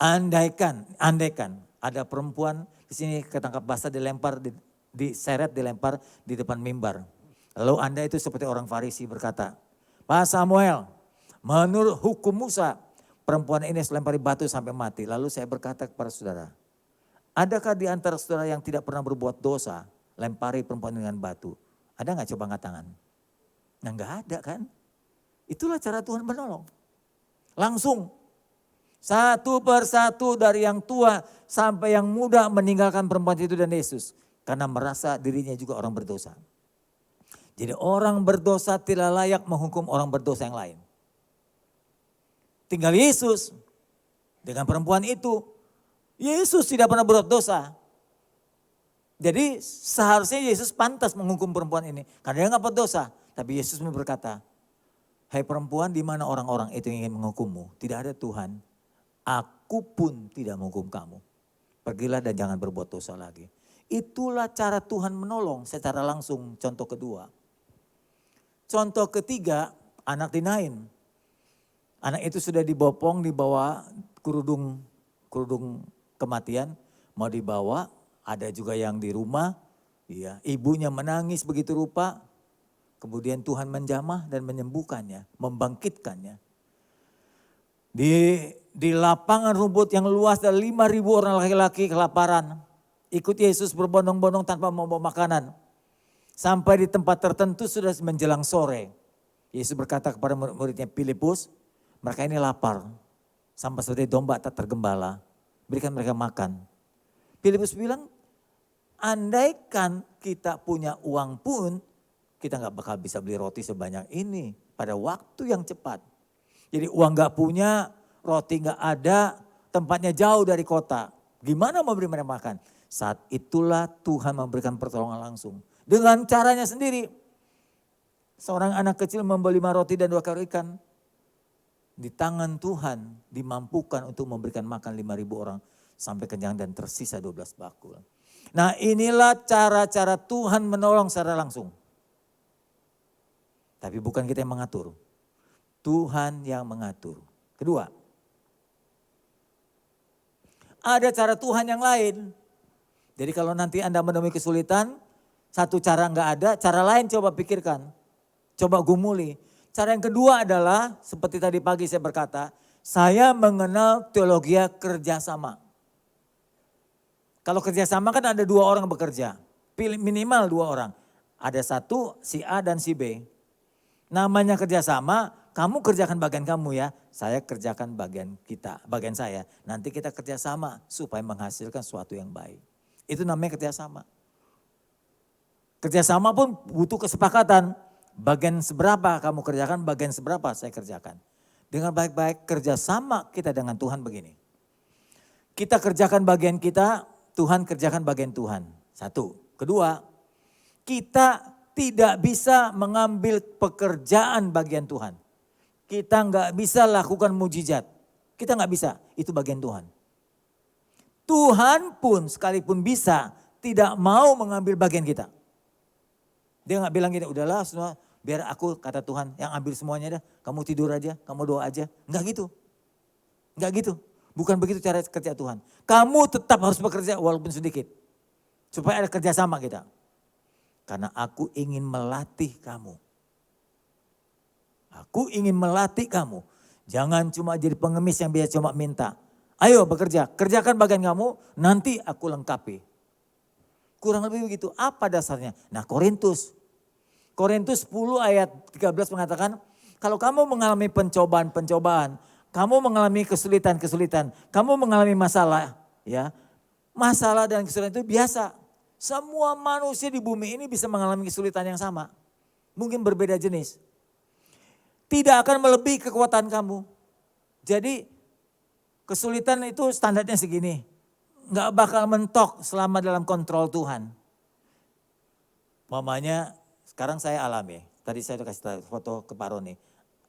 Andaikan ada perempuan di sini ketangkap basah dilempar, diseret, dilempar di depan mimbar. Lalu Anda itu seperti orang Farisi berkata, Pak Samuel, menurut hukum Musa, perempuan ini selempari batu sampai mati. Lalu saya berkata kepada saudara, adakah di antara saudara yang tidak pernah berbuat dosa, lempari perempuan dengan batu? Ada gak coba angkat tangan? Nah gak ada kan? Itulah cara Tuhan menolong. Langsung. Satu persatu dari yang tua sampai yang muda meninggalkan perempuan itu dan Yesus. Karena merasa dirinya juga orang berdosa. Jadi orang berdosa tidak layak menghukum orang berdosa yang lain. Tinggal Yesus dengan perempuan itu. Yesus tidak pernah berbuat dosa. Jadi seharusnya Yesus pantas menghukum perempuan ini. Karena dia gak berdosa. Tapi Yesus berkata, hai perempuan, di mana orang-orang itu yang ingin menghukummu? Tidak ada Tuhan. Aku pun tidak menghukum kamu. Pergilah dan jangan berbuat dosa lagi. Itulah cara Tuhan menolong secara langsung. Contoh kedua. Contoh ketiga, anak dinain. Anak itu sudah dibopong, dibawa kerudung kematian. Mau dibawa, ada juga yang di rumah. Ya, ibunya menangis begitu rupa. Kemudian Tuhan menjamah dan menyembuhkannya, membangkitkannya. Di lapangan rumput yang luas dan 5.000 orang laki-laki kelaparan. Ikut Yesus berbondong-bondong tanpa membawa makanan. Sampai di tempat tertentu sudah menjelang sore. Yesus berkata kepada murid-muridnya Filipus, mereka ini lapar. Sampai seperti domba tak tergembala. Berikan mereka makan. Filipus bilang, andaikan kita punya uang pun, kita gak bakal bisa beli roti sebanyak ini pada waktu yang cepat. Jadi uang gak punya, roti gak ada, tempatnya jauh dari kota. Gimana mau beri mereka makan? Saat itulah Tuhan memberikan pertolongan langsung. Dengan caranya sendiri. Seorang anak kecil membeli 5 roti dan 2 ekor ikan. Di tangan Tuhan dimampukan untuk memberikan makan 5.000 orang. Sampai kenyang dan tersisa 12 bakul. Nah inilah cara-cara Tuhan menolong secara langsung. Tapi bukan kita yang mengatur. Tuhan yang mengatur. Kedua, ada cara Tuhan yang lain. Jadi kalau nanti Anda menemui kesulitan, satu cara enggak ada, cara lain coba pikirkan. Coba gumuli. Cara yang kedua adalah, seperti tadi pagi saya berkata, saya mengenal teologi kerjasama. Kalau kerjasama kan ada 2 orang bekerja, minimal 2 orang. Ada satu, si A dan si B. Namanya kerjasama, kamu kerjakan bagian kamu ya, saya kerjakan bagian kita, bagian saya. Nanti kita kerjasama supaya menghasilkan sesuatu yang baik. Itu namanya kerjasama. Kerjasama pun butuh kesepakatan. Bagian seberapa kamu kerjakan, bagian seberapa saya kerjakan. Dengan baik-baik kerjasama kita dengan Tuhan begini. Kita kerjakan bagian kita, Tuhan kerjakan bagian Tuhan. Satu. Kedua, kita tidak bisa mengambil pekerjaan bagian Tuhan. Kita nggak bisa lakukan mujizat. Kita nggak bisa, itu bagian Tuhan. Tuhan pun sekalipun bisa tidak mau mengambil bagian kita. Dia nggak bilang gini, udahlah semua biar aku kata Tuhan yang ambil semuanya dah. Kamu tidur aja, kamu doa aja. Nggak gitu. Nggak gitu. Bukan begitu cara kerja Tuhan. Kamu tetap harus bekerja walaupun sedikit. Supaya ada kerjasama kita. Karena aku ingin melatih kamu. Aku ingin melatih kamu. Jangan cuma jadi pengemis yang biasa cuma minta. Ayo bekerja, kerjakan bagian kamu, nanti aku lengkapi. Kurang lebih begitu. Apa dasarnya? Nah Korintus 10 ayat 13 mengatakan, kalau kamu mengalami pencobaan-pencobaan, kamu mengalami kesulitan-kesulitan, kamu mengalami masalah, ya. Masalah dan kesulitan itu biasa. Semua manusia di bumi ini bisa mengalami kesulitan yang sama. Mungkin berbeda jenis. Tidak akan melebihi kekuatan kamu. Jadi kesulitan itu standarnya segini. Nggak bakal mentok selama dalam kontrol Tuhan. Mamanya sekarang saya alami. Tadi saya udah kasih foto ke Pak Roni.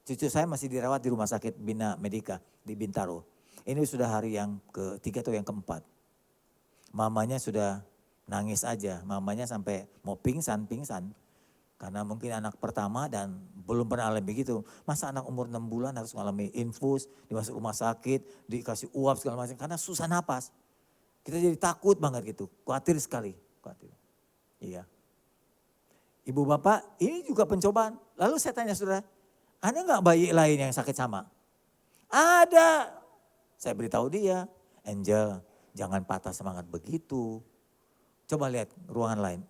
Cucu saya masih dirawat di rumah sakit Bina Medika di Bintaro. Ini sudah hari yang ketiga atau yang keempat. Mamanya sudah nangis aja. Mamanya sampai mau pingsan. Karena mungkin anak pertama dan belum pernah alami begitu. Masa anak umur 6 bulan harus mengalami infus, dimasuk rumah sakit, dikasih uap segala macam. Karena susah napas. Kita jadi takut banget gitu, khawatir sekali. Khawatir. Iya. Ibu bapak ini juga pencobaan. Lalu saya tanya saudara, ada gak bayi lain yang sakit sama? Ada. Saya beritahu dia, Angel jangan patah semangat begitu. Coba lihat ruangan lain.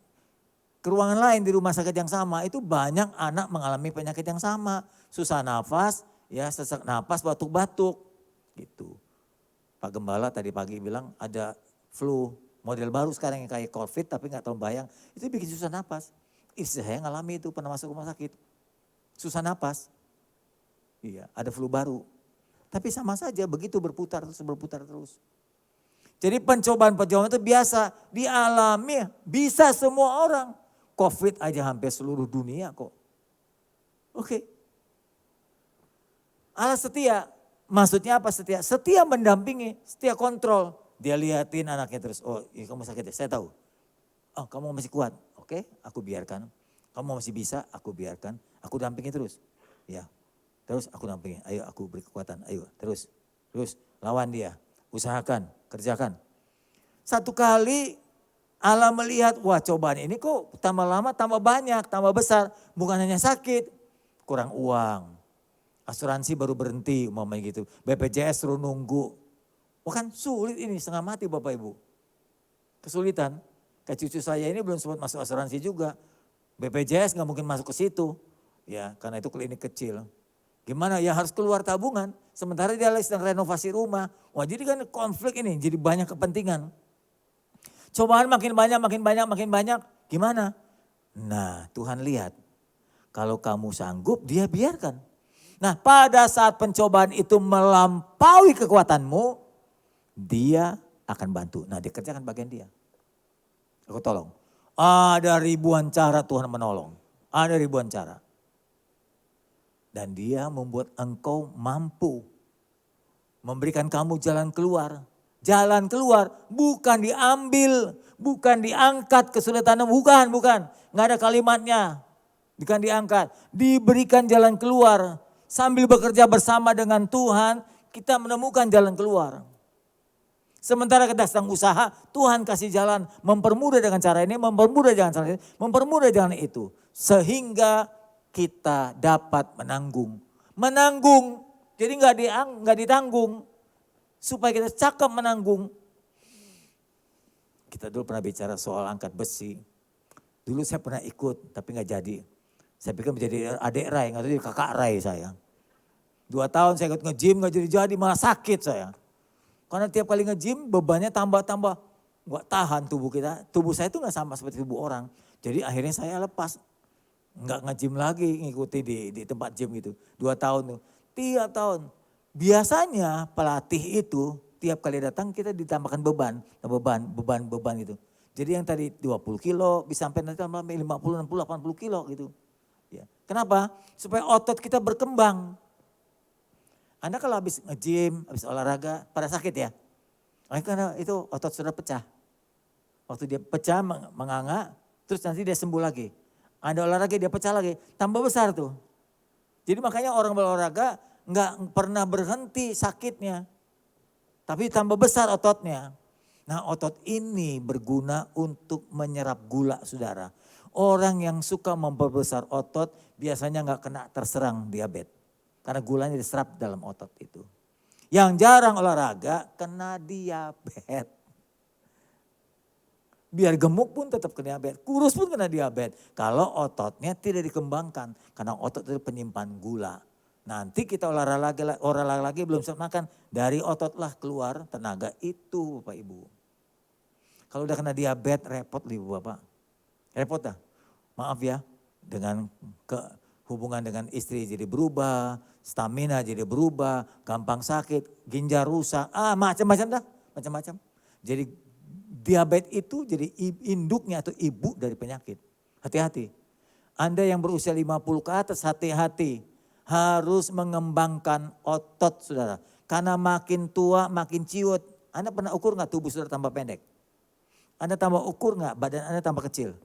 Ke ruangan lain di rumah sakit yang sama itu banyak anak mengalami penyakit yang sama. Susah nafas, ya sesak nafas, batuk-batuk gitu. Pak Gembala tadi pagi bilang ada flu model baru sekarang yang kayak COVID tapi gak terlalu bayang. Itu bikin susah nafas. Istri saya ngalami itu pernah masuk rumah sakit. Susah nafas. Iya ada flu baru. Tapi sama saja begitu berputar terus. Jadi pencobaan-pencobaan itu biasa dialami bisa semua orang. COVID aja hampir seluruh dunia kok. Oke. Allah setia. Maksudnya apa setia? Setia mendampingi, setia kontrol. Dia liatin anaknya terus. Oh iya kamu sakit ya, saya tahu. Oh kamu masih kuat. Oke aku biarkan. Kamu masih bisa, aku biarkan. Aku dampingi terus. Ya. Terus aku dampingi. Ayo aku beri kekuatan. Ayo terus. Lawan dia. Usahakan, kerjakan. Satu kali Allah melihat, wah cobaan ini kok tambah lama, tambah banyak, tambah besar. Bukan hanya sakit, kurang uang. Asuransi baru berhenti, umpamanya gitu. BPJS suruh nunggu. Wah kan sulit ini, setengah mati Bapak Ibu. Kesulitan. Kayak cucu saya ini belum sempat masuk asuransi juga. BPJS nggak mungkin masuk ke situ. Ya, karena itu klinik kecil. Gimana ya harus keluar tabungan. Sementara dia lagi sedang renovasi rumah. Wah jadi kan konflik ini, jadi banyak kepentingan. Cobaan makin banyak. Gimana? Nah Tuhan lihat. Kalau kamu sanggup dia biarkan. Nah pada saat pencobaan itu melampaui kekuatanmu. Dia akan bantu. Nah dia kerjakan bagian dia. Aku tolong. Ada ribuan cara Tuhan menolong. Ada ribuan cara. Dan dia membuat engkau mampu. Memberikan kamu jalan keluar. Jalan keluar bukan diambil. Bukan diangkat kesulitanmu. Bukan. Nggak ada kalimatnya. Bukan diangkat. Diberikan jalan keluar. Sambil bekerja bersama dengan Tuhan. Kita menemukan jalan keluar. Sementara kita sedang usaha, Tuhan kasih jalan mempermudah dengan cara ini, mempermudah dengan cara ini, mempermudah dengan itu. Sehingga kita dapat menanggung. Menanggung, jadi nggak ditanggung. Supaya kita cakap menanggung. Kita dulu pernah bicara soal angkat besi. Dulu saya pernah ikut, tapi nggak jadi. Saya pikir menjadi adik Rai, nggak jadi kakak Rai saya. 2 tahun saya ikut nge-gym, nggak jadi, malah sakit saya. Karena tiap kali nge-gym bebannya tambah. Nggak tahan tubuh kita. Tubuh saya itu nggak sama seperti tubuh orang. Jadi akhirnya saya lepas. Nggak nge-gym lagi ngikuti di tempat gym gitu. 2 tahun tuh. Tiap tahun. Biasanya pelatih itu tiap kali datang kita ditambahkan beban gitu. Jadi yang tadi 20 kilo bisa sampai nanti 50, 60, 80 kilo gitu. Ya. Kenapa? Supaya otot kita berkembang. Anda kalau habis nge-gym, habis olahraga, pada sakit ya? Karena itu otot sudah pecah. Waktu dia pecah, menganga, terus nanti dia sembuh lagi. Ada olahraga dia pecah lagi, tambah besar tuh. Jadi makanya orang berolahraga nggak pernah berhenti sakitnya. Tapi tambah besar ototnya. Nah otot ini berguna untuk menyerap gula saudara. Orang yang suka memperbesar otot biasanya nggak kena terserang diabetes. Karena gulanya diserap dalam otot itu. Yang jarang olahraga kena diabetes. Biar gemuk pun tetap kena diabetes. Kurus pun kena diabetes. Kalau ototnya tidak dikembangkan. Karena otot itu penyimpan gula. Nanti kita olahraga lagi belum sempat makan. Dari ototlah keluar tenaga itu Bapak Ibu. Kalau udah kena diabetes repot Ibu Bapak. Repot dah. Maaf ya. Dengan hubungan dengan istri jadi berubah, stamina jadi berubah, gampang sakit, ginjal rusak, macam-macam dah, macam-macam. Jadi diabetes itu jadi induknya atau ibu dari penyakit. Hati-hati. Anda yang berusia 50 ke atas hati-hati. Harus mengembangkan otot saudara. Karena makin tua makin ciut. Anda pernah ukur gak tubuh saudara tambah pendek? Anda tambah ukur gak badan Anda tambah kecil?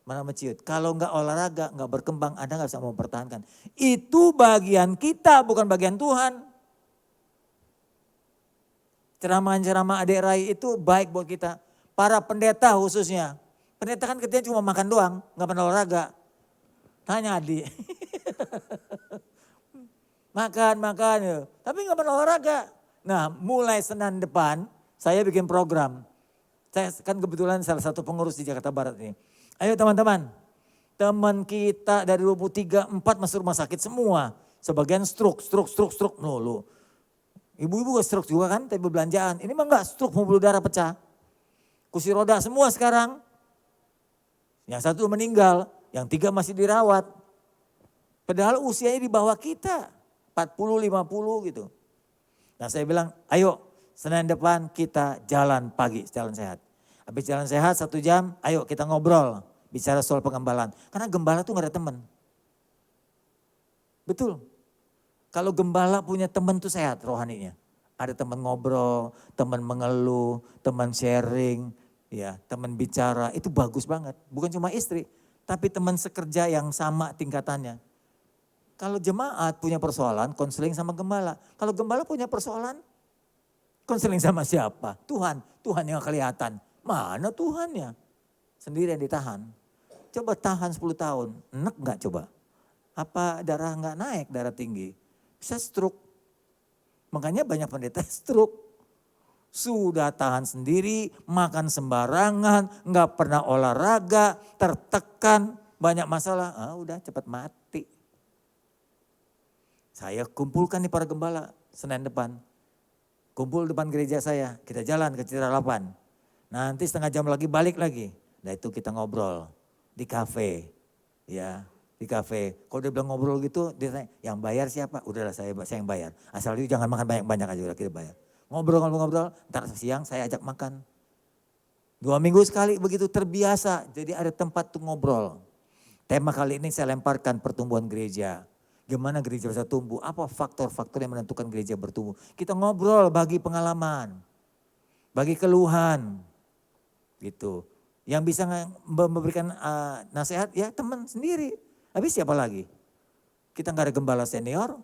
Mana menciut. Kalau enggak olahraga, enggak berkembang, Anda enggak bisa mempertahankan. Itu bagian kita, bukan bagian Tuhan. Ceramah-ceramah adik Rai itu baik buat kita. Para pendeta khususnya. Pendeta kan kerjanya cuma makan doang, enggak pernah olahraga. Tanya adik. makan ya. Tapi enggak pernah olahraga. Nah mulai Senin depan, saya bikin program. Saya kan kebetulan salah satu pengurus di Jakarta Barat ini. Ayo teman-teman, teman kita dari 23, 4 masuk rumah sakit semua. Sebagian stroke melulu. Ibu-ibu stroke juga kan, tapi belanjaan. Ini mah enggak stroke, pembuluh darah pecah. Kursi roda semua sekarang. Yang satu meninggal, yang 3 masih dirawat. Padahal usianya di bawah kita, 40, 50 gitu. Nah saya bilang, ayo Senin depan kita jalan pagi, jalan sehat. Habis jalan sehat 1 jam, ayo kita ngobrol. Bicara soal pengembalaan. Karena gembala tuh gak ada teman. Betul. Kalau gembala punya teman tuh sehat rohaninya. Ada teman ngobrol, teman mengeluh, teman sharing, ya, teman bicara. Itu bagus banget. Bukan cuma istri, tapi teman sekerja yang sama tingkatannya. Kalau jemaat punya persoalan, konseling sama gembala. Kalau gembala punya persoalan, konseling sama siapa? Tuhan. Tuhan yang kelihatan. Mana Tuhannya? Sendiri yang ditahan. Coba tahan 10 tahun, enak gak coba? Apa darah gak naik, darah tinggi? Bisa stroke. Makanya banyak pendeta stroke. Sudah tahan sendiri, makan sembarangan, gak pernah olahraga, tertekan. banyak masalah, udah cepat mati. Saya kumpulkan nih para gembala Senin depan. Kumpul depan gereja saya, kita jalan ke Citra 8. Nanti setengah jam lagi balik lagi. Nah itu kita ngobrol di kafe. Ya, di kafe. Kalau dia bilang ngobrol gitu, dia tanya, yang bayar siapa? Udahlah saya yang bayar. Asal itu jangan makan banyak-banyak aja, udah kita bayar. Ngobrol, ntar siang saya ajak makan. 2 minggu sekali begitu terbiasa, jadi ada tempat tuh ngobrol. Tema kali ini saya lemparkan pertumbuhan gereja. Gimana gereja bisa tumbuh, apa faktor-faktor yang menentukan gereja bertumbuh. Kita ngobrol, bagi pengalaman, bagi keluhan gitu. Yang bisa memberikan nasihat ya teman sendiri. Habis siapa lagi? Kita nggak ada gembala senior,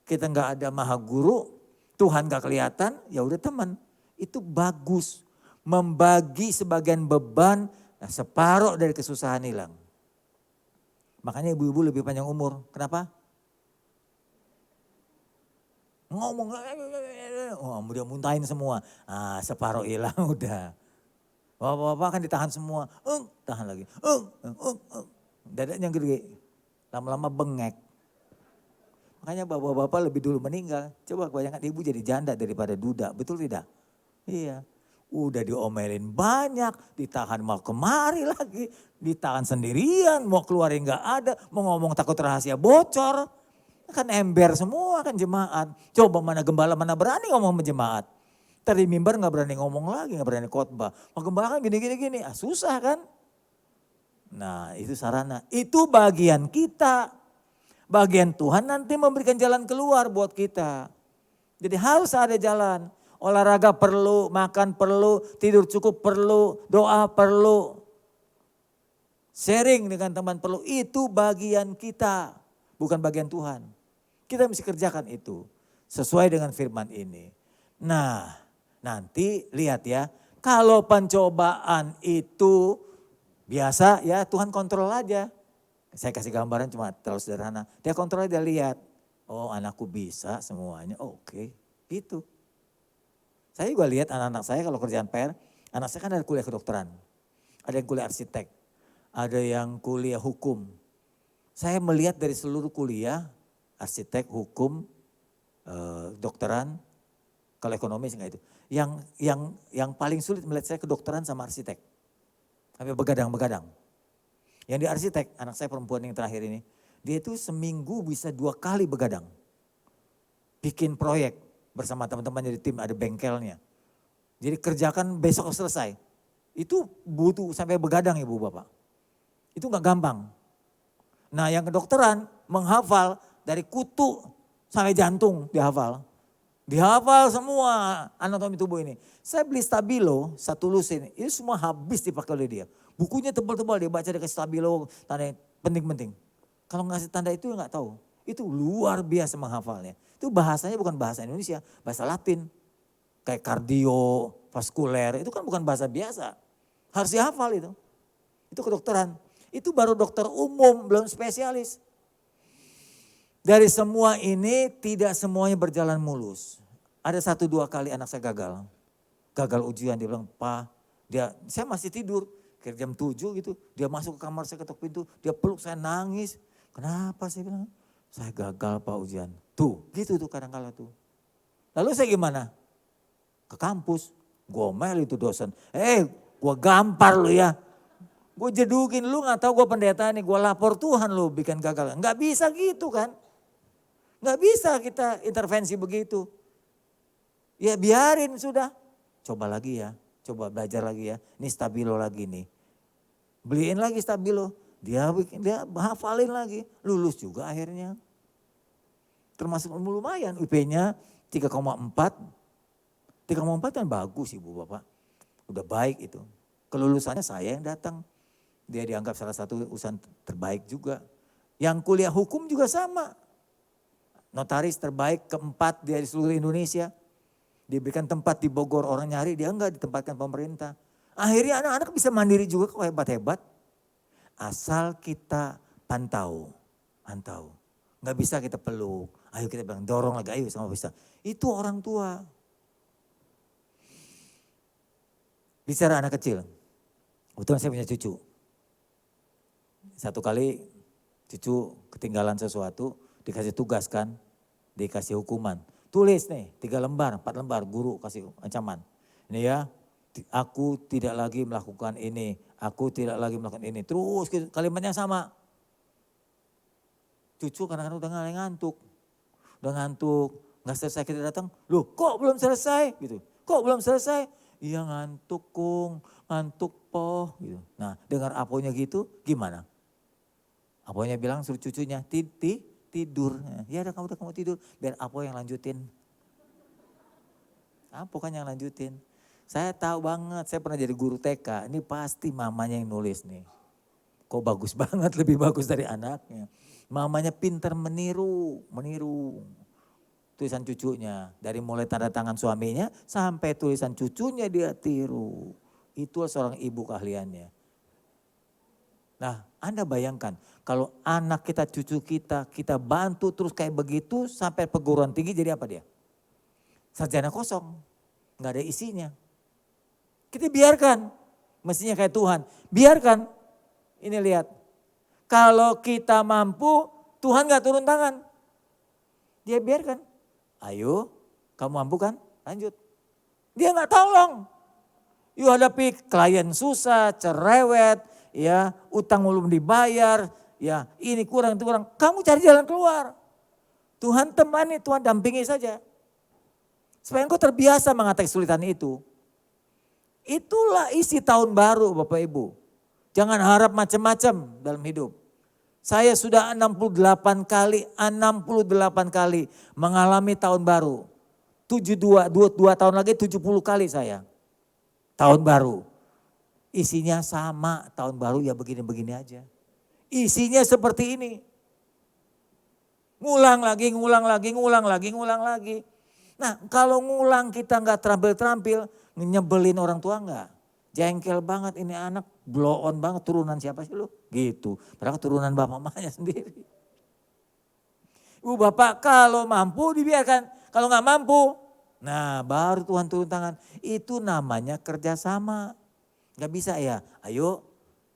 kita nggak ada maha guru, Tuhan nggak kelihatan, ya udah teman. Itu bagus, membagi sebagian beban, separuh dari kesusahan hilang. Makanya ibu-ibu lebih panjang umur. Kenapa? Ngomong, dia muntahin semua. Separuh hilang udah. Bapak-bapak kan ditahan semua. Tahan lagi. Dadanya gede. Lama-lama bengek. Makanya bapak-bapak lebih dulu meninggal. Coba bayangkan ibu jadi janda daripada duda. Betul tidak? Iya. Udah diomelin banyak, ditahan mau kemari lagi, ditahan sendirian, mau keluarin gak ada, mau ngomong takut rahasia bocor. Kan ember semua kan jemaat. Coba mana gembala mana berani ngomong sama jemaat. Tadi mimbar gak berani ngomong lagi, gak berani khotbah. Mau gembala kan gini, susah kan. Nah itu sarana, itu bagian kita. Bagian Tuhan nanti memberikan jalan keluar buat kita. Jadi harus ada jalan. Olahraga perlu, makan perlu, tidur cukup perlu, doa perlu. Sharing dengan teman perlu, itu bagian kita. Bukan bagian Tuhan. Kita mesti kerjakan itu. Sesuai dengan firman ini. Nah nanti lihat ya. Kalau pencobaan itu biasa ya Tuhan kontrol aja. Saya kasih gambaran cuma terlalu sederhana. Dia kontrol aja lihat. Oh anakku bisa semuanya, oke. Gitu. Saya juga lihat anak-anak saya kalau kerjaan PR. Anak saya kan ada kuliah kedokteran. Ada yang kuliah arsitek. Ada yang kuliah hukum. Saya melihat dari seluruh kuliah, arsitek, hukum, dokteran, kalau ekonomi enggak itu. Yang paling sulit melihat saya kedokteran sama arsitek. Sampai begadang-begadang. Yang di arsitek, anak saya perempuan yang terakhir ini, dia itu seminggu bisa 2 kali begadang. Bikin proyek bersama teman-teman jadi tim, ada bengkelnya. Jadi kerjakan besok selesai. Itu butuh sampai begadang ibu bapak. Itu enggak gampang. Nah yang kedokteran menghafal dari kutu sampai jantung dihafal. Dihafal semua anatomi tubuh ini. Saya beli stabilo, satu lusin, ini semua habis dipakai oleh dia. Bukunya tebal-tebal, dia baca dari stabilo, tanda penting-penting. Kalau ngasih tanda itu nggak tahu. Itu luar biasa menghafalnya. Itu bahasanya bukan bahasa Indonesia, bahasa Latin. Kayak kardio, vaskuler, itu kan bukan bahasa biasa. Harus dihafal itu. Itu kedokteran. Itu baru dokter umum, belum spesialis. Dari semua ini tidak semuanya berjalan mulus. Ada 1-2 kali anak saya gagal. Gagal ujian, dia bilang, "Pa, saya masih tidur." Kira jam 7 gitu, dia masuk ke kamar, saya ketok pintu, dia peluk, saya nangis. "Kenapa?" saya bilang, "Saya gagal Pak ujian." Tuh, gitu tuh kadang-kala tuh. Lalu saya gimana? Ke kampus, gomel itu dosen. Gua gampar lu ya. Gue jedukin lu gak tahu gue pendeta nih, gue lapor Tuhan lu bikin gagal. Gak bisa gitu kan. Gak bisa kita intervensi begitu. Ya biarin sudah. Coba lagi ya, coba belajar lagi ya. Ini stabilo lagi nih. Beliin lagi stabilo. Dia hafalin lagi. Lulus juga akhirnya. Termasuk lumayan IP-nya 3,4. 3,4 kan bagus ibu bapak. Udah baik itu. Kelulusannya saya yang datang. Dia dianggap salah satu urusan terbaik juga. Yang kuliah hukum juga sama. Notaris terbaik keempat dia di seluruh Indonesia. Diberikan tempat di Bogor, orang nyari, dia enggak ditempatkan pemerintah. Akhirnya anak-anak bisa mandiri juga kok hebat-hebat. Asal kita pantau. Enggak bisa kita peluk. Ayo kita bilang dorong lagi, ayo sama bisa. Itu orang tua. Bicara anak kecil. Betul saya punya cucu. Satu kali cucu ketinggalan sesuatu, dikasih tugas kan, dikasih hukuman. Tulis nih 3 lembar, 4 lembar, guru kasih ancaman. Ini ya, aku tidak lagi melakukan ini, aku tidak lagi melakukan ini. Terus kalimatnya sama. Cucu kadang-kadang udah ngantuk, nggak selesai kita datang. Loh kok belum selesai gitu, kok belum selesai? Iya ngantuk kung, ngantuk poh gitu. Nah dengar aponya gitu gimana? Aponya bilang suruh cucunya tidur. Ya udah kamu tidur, biar apo yang lanjutin. Apo kan yang lanjutin. Saya tahu banget, saya pernah jadi guru TK, ini pasti mamanya yang nulis nih. Kok bagus banget, lebih bagus dari anaknya. Mamanya pintar meniru. Tulisan cucunya, dari mulai tanda tangan suaminya sampai tulisan cucunya dia tiru. Itu seorang ibu keahliannya. Nah Anda bayangkan kalau anak kita, cucu kita bantu terus kayak begitu sampai perguruan tinggi jadi apa dia? Sarjana kosong, gak ada isinya. Kita biarkan, mestinya kayak Tuhan, biarkan. Ini lihat, kalau kita mampu Tuhan gak turun tangan. Dia biarkan, ayo kamu mampu kan lanjut. Dia gak tolong. Yuk hadapi klien susah, cerewet, ya utang belum dibayar, ya ini kurang itu kurang. Kamu cari jalan keluar. Tuhan temani, Tuhan dampingi saja. Supaya engkau terbiasa mengatasi kesulitan itu. Itulah isi tahun baru Bapak Ibu. Jangan harap macam-macam dalam hidup. Saya sudah 68 kali mengalami tahun baru. 2 tahun lagi 70 kali saya. Tahun baru. Isinya sama, tahun baru ya begini-begini aja. Isinya seperti ini. Ngulang lagi. Nah kalau ngulang kita gak terampil-terampil, nyebelin orang tua gak? Jengkel banget ini anak, blow on banget, turunan siapa sih lu? Gitu, padahal turunan bapak mamanya sendiri. Ibu bapak kalau mampu dibiarkan, kalau gak mampu, nah baru Tuhan turun tangan. Itu namanya kerjasama. Gak bisa ya, ayo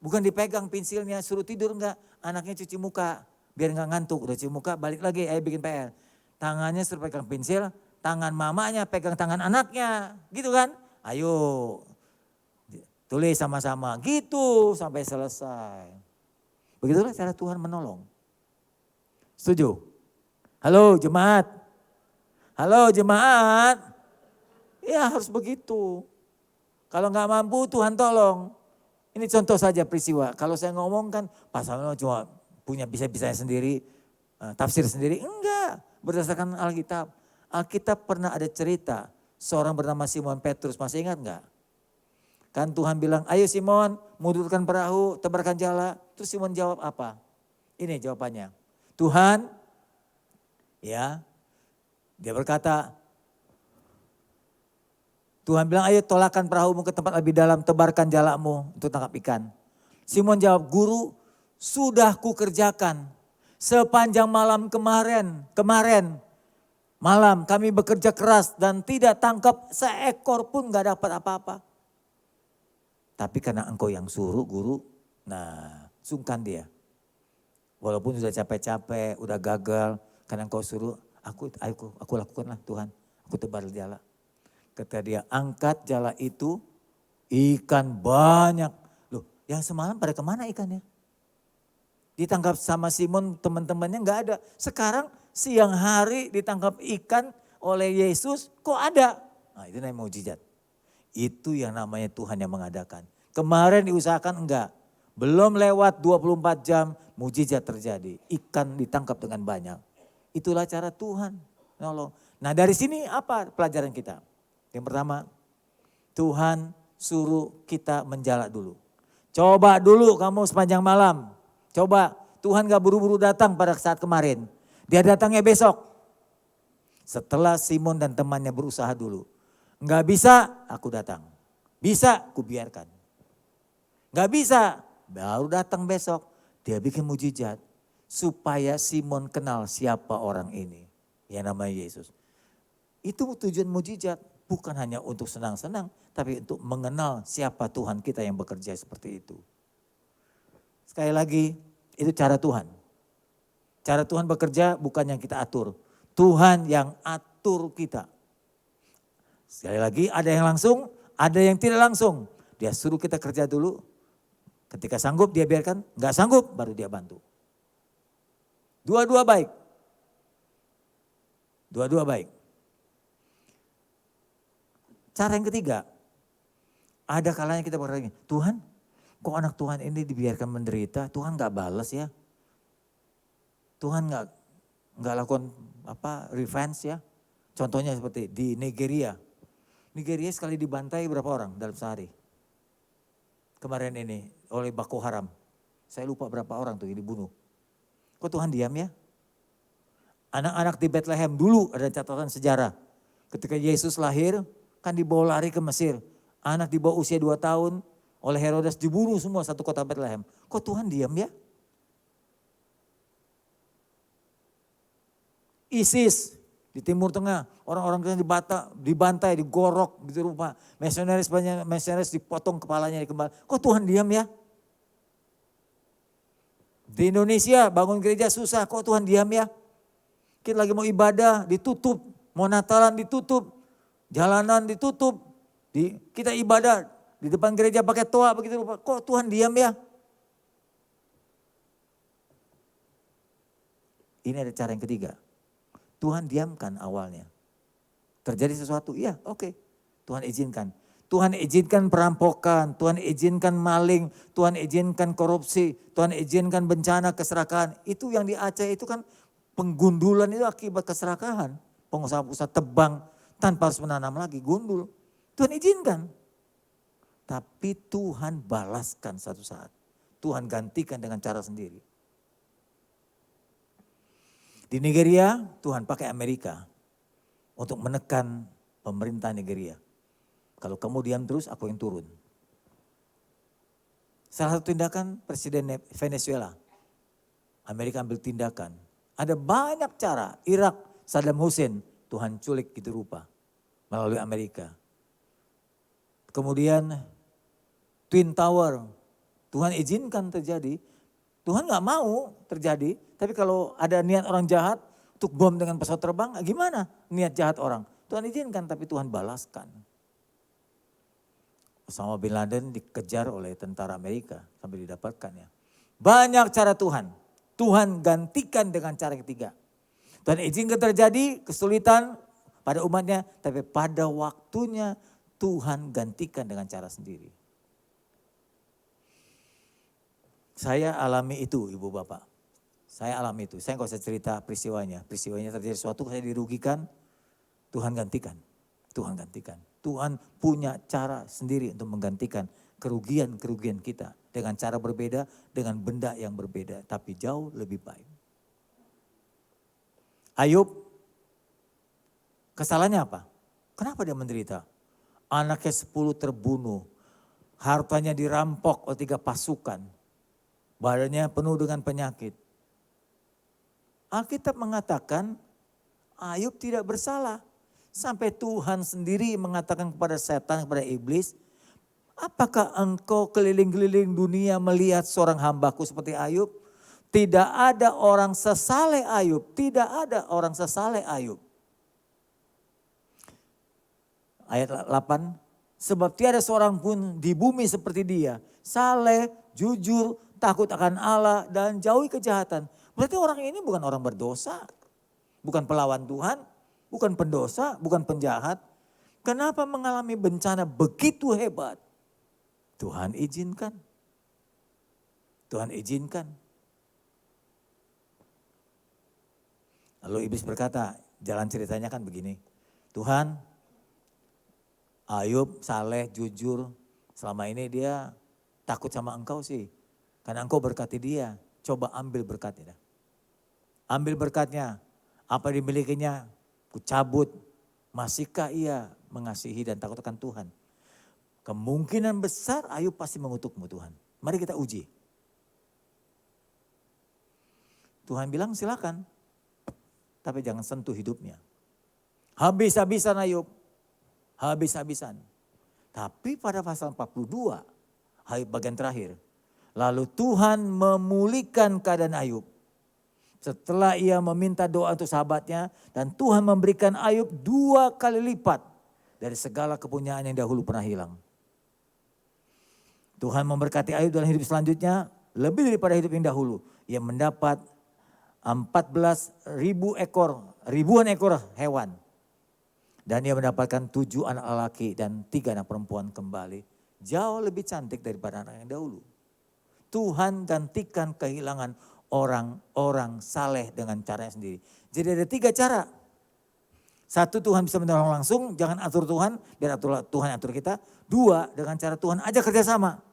bukan dipegang pensilnya, suruh tidur enggak, anaknya cuci muka. Biar gak ngantuk, udah cuci muka balik lagi, ayo bikin PR. Tangannya suruh pegang pensil, tangan mamanya pegang tangan anaknya, gitu kan. Ayo tulis sama-sama, gitu sampai selesai. Begitulah cara Tuhan menolong. Setuju? Halo jemaat. Ya harus begitu. Kalau nggak mampu Tuhan tolong. Ini contoh saja peristiwa. Kalau saya ngomong kan pasalnya cuma punya bisa-bisanya sendiri, tafsir sendiri. Enggak, berdasarkan Alkitab. Alkitab pernah ada cerita seorang bernama Simon Petrus, masih ingat enggak? Kan Tuhan bilang, ayo Simon mundurkan perahu, tebarkan jala. Terus Simon jawab apa? Ini jawabannya. Tuhan, ya, dia berkata, Tuhan bilang ayo tolakkan perahumu ke tempat lebih dalam, tebarkan jalamu untuk tangkap ikan. Simon jawab, Guru sudah kukerjakan sepanjang malam kemarin malam kami bekerja keras dan tidak tangkap seekor pun gak dapat apa-apa. Tapi karena engkau yang suruh Guru, nah sungkan dia. Walaupun sudah capek-capek, udah gagal, karena engkau suruh, aku lakukanlah Tuhan, aku tebar jala. Ketika dia angkat jala itu, ikan banyak. Loh, yang semalam pada kemana ikannya? Ditangkap sama Simon, teman-temannya gak ada. Sekarang siang hari ditangkap ikan oleh Yesus, kok ada? Nah itu namanya mukjizat. Itu yang namanya Tuhan yang mengadakan. Kemarin diusahakan enggak. Belum lewat 24 jam mukjizat terjadi. Ikan ditangkap dengan banyak. Itulah cara Tuhan nolong. Nah dari sini apa pelajaran kita? Yang pertama, Tuhan suruh kita menjala dulu. Coba dulu kamu sepanjang malam. Coba, Tuhan gak buru-buru datang pada saat kemarin. Dia datangnya besok. Setelah Simon dan temannya berusaha dulu. Gak bisa, aku datang. Bisa, aku biarkan. Gak bisa, baru datang besok. Dia bikin mujizat. Supaya Simon kenal siapa orang ini. Yang namanya Yesus. Itu tujuan mujizat. Bukan hanya untuk senang-senang. Tapi untuk mengenal siapa Tuhan kita yang bekerja seperti itu. Sekali lagi, Itu cara Tuhan. Cara Tuhan bekerja bukan yang kita atur. Tuhan yang atur kita. Sekali lagi ada yang langsung, ada yang tidak langsung. Dia suruh kita kerja dulu. Ketika sanggup dia biarkan, nggak sanggup baru dia bantu. Dua-dua baik. Dua-dua baik. Cara yang ketiga, ada kalanya kita berkata, Tuhan kok anak Tuhan ini dibiarkan menderita, Tuhan nggak balas ya. Tuhan nggak lakukan revenge ya. Contohnya seperti di Nigeria. Nigeria sekali dibantai berapa orang dalam sehari? Kemarin ini oleh Boko Haram. Saya lupa berapa orang tuh yang dibunuh. Kok Tuhan diam ya? Anak-anak di Bethlehem dulu ada catatan sejarah. Ketika Yesus lahir kan dibawa lari ke Mesir. Anak di bawah usia 2 tahun oleh Herodes dibunuh semua satu kota Bethlehem. Kok Tuhan diam ya? ISIS di Timur Tengah, orang-orang Kristen dibantai, digorok gitu rupa. Misionaris dipotong kepalanya dikembal. Kok Tuhan diam ya? Di Indonesia bangun gereja susah, kok Tuhan diam ya? Kita lagi mau ibadah ditutup, mau Natalan ditutup, jalanan ditutup. Kita ibadah di depan gereja pakai toa begitu rupa. Kok Tuhan diam ya? Ini ada cara yang ketiga. Tuhan diamkan awalnya. Terjadi sesuatu, iya oke. Tuhan izinkan. Tuhan izinkan perampokan, Tuhan izinkan maling, Tuhan izinkan korupsi, Tuhan izinkan bencana keserakahan. Itu yang di Aceh itu kan penggundulan itu akibat keserakahan. Pengusaha-pengusaha tebang tanpa harus menanam lagi, gundul. Tuhan izinkan. Tapi Tuhan balaskan satu saat. Tuhan gantikan dengan cara sendiri. Di Nigeria, Tuhan pakai Amerika untuk menekan pemerintah Nigeria. Kalau kamu diam terus, aku yang turun. Salah satu tindakan Presiden Venezuela. Amerika ambil tindakan. Ada banyak cara. Irak, Saddam Hussein, Tuhan culik gitu rupa. Melalui Amerika. Kemudian Twin Tower, Tuhan izinkan terjadi. Tuhan gak mau terjadi. Tapi kalau ada niat orang jahat untuk bom dengan pesawat terbang, gimana niat jahat orang? Tuhan izinkan tapi Tuhan balaskan. Osama bin Laden dikejar oleh tentara Amerika sampai didapatkannya. Banyak cara Tuhan. Tuhan gantikan dengan cara ketiga. Tuhan izinkan terjadi kesulitan pada umatnya, tapi pada waktunya Tuhan gantikan dengan cara sendiri. Saya alami itu Ibu Bapak. Saya alami itu. Saya nggak usah cerita peristiwanya. Peristiwanya terjadi sesuatu, saya dirugikan. Tuhan gantikan. Tuhan gantikan. Tuhan punya cara sendiri untuk menggantikan kerugian-kerugian kita. Dengan cara berbeda, dengan benda yang berbeda. Tapi jauh lebih baik. Ayub, kesalahannya apa? Kenapa dia menderita? Anaknya 10 terbunuh. Hartanya dirampok oleh 3 pasukan. Badannya penuh dengan penyakit. Alkitab mengatakan Ayub tidak bersalah. Sampai Tuhan sendiri mengatakan kepada setan, kepada iblis, apakah engkau keliling-keliling dunia melihat seorang hambaku seperti Ayub? Tidak ada orang sesaleh Ayub, tidak ada orang sesaleh Ayub. Ayat 8, sebab tiada seorang pun di bumi seperti dia, saleh, jujur, takut akan Allah dan jauhi kejahatan. Berarti orang ini bukan orang berdosa, bukan pelawan Tuhan, bukan pendosa, bukan penjahat. Kenapa mengalami bencana begitu hebat? Tuhan izinkan. Tuhan izinkan. Lalu iblis berkata, jalan ceritanya kan begini. Tuhan, Ayub saleh, jujur, selama ini dia takut sama engkau sih. Karena engkau berkati dia, coba ambil berkatnya. Ambil berkatnya, apa dimilikinya, ku cabut. Masihkah ia mengasihi dan takut akan Tuhan? Kemungkinan besar Ayub pasti mengutukmu Tuhan. Mari kita uji. Tuhan bilang silakan, tapi jangan sentuh hidupnya. Habis-habisan Ayub, habis-habisan. Tapi pada pasal 42, Ayub bagian terakhir, Lalu Tuhan memulihkan keadaan Ayub. Setelah ia meminta doa untuk sahabatnya dan Tuhan memberikan Ayub 2 kali lipat dari segala kepunyaan yang dahulu pernah hilang. Tuhan memberkati Ayub dalam hidup selanjutnya lebih daripada hidup yang dahulu. Ia mendapat ribuan ekor hewan. Dan ia mendapatkan 7 anak laki dan 3 anak perempuan kembali. Jauh lebih cantik daripada anak yang dahulu. Tuhan gantikan kehilangan orang-orang saleh dengan caranya sendiri. Jadi ada 3 cara. 1, Tuhan bisa menolong langsung, jangan atur Tuhan, biar Tuhan atur kita. 2, dengan cara Tuhan ajak kerjasama.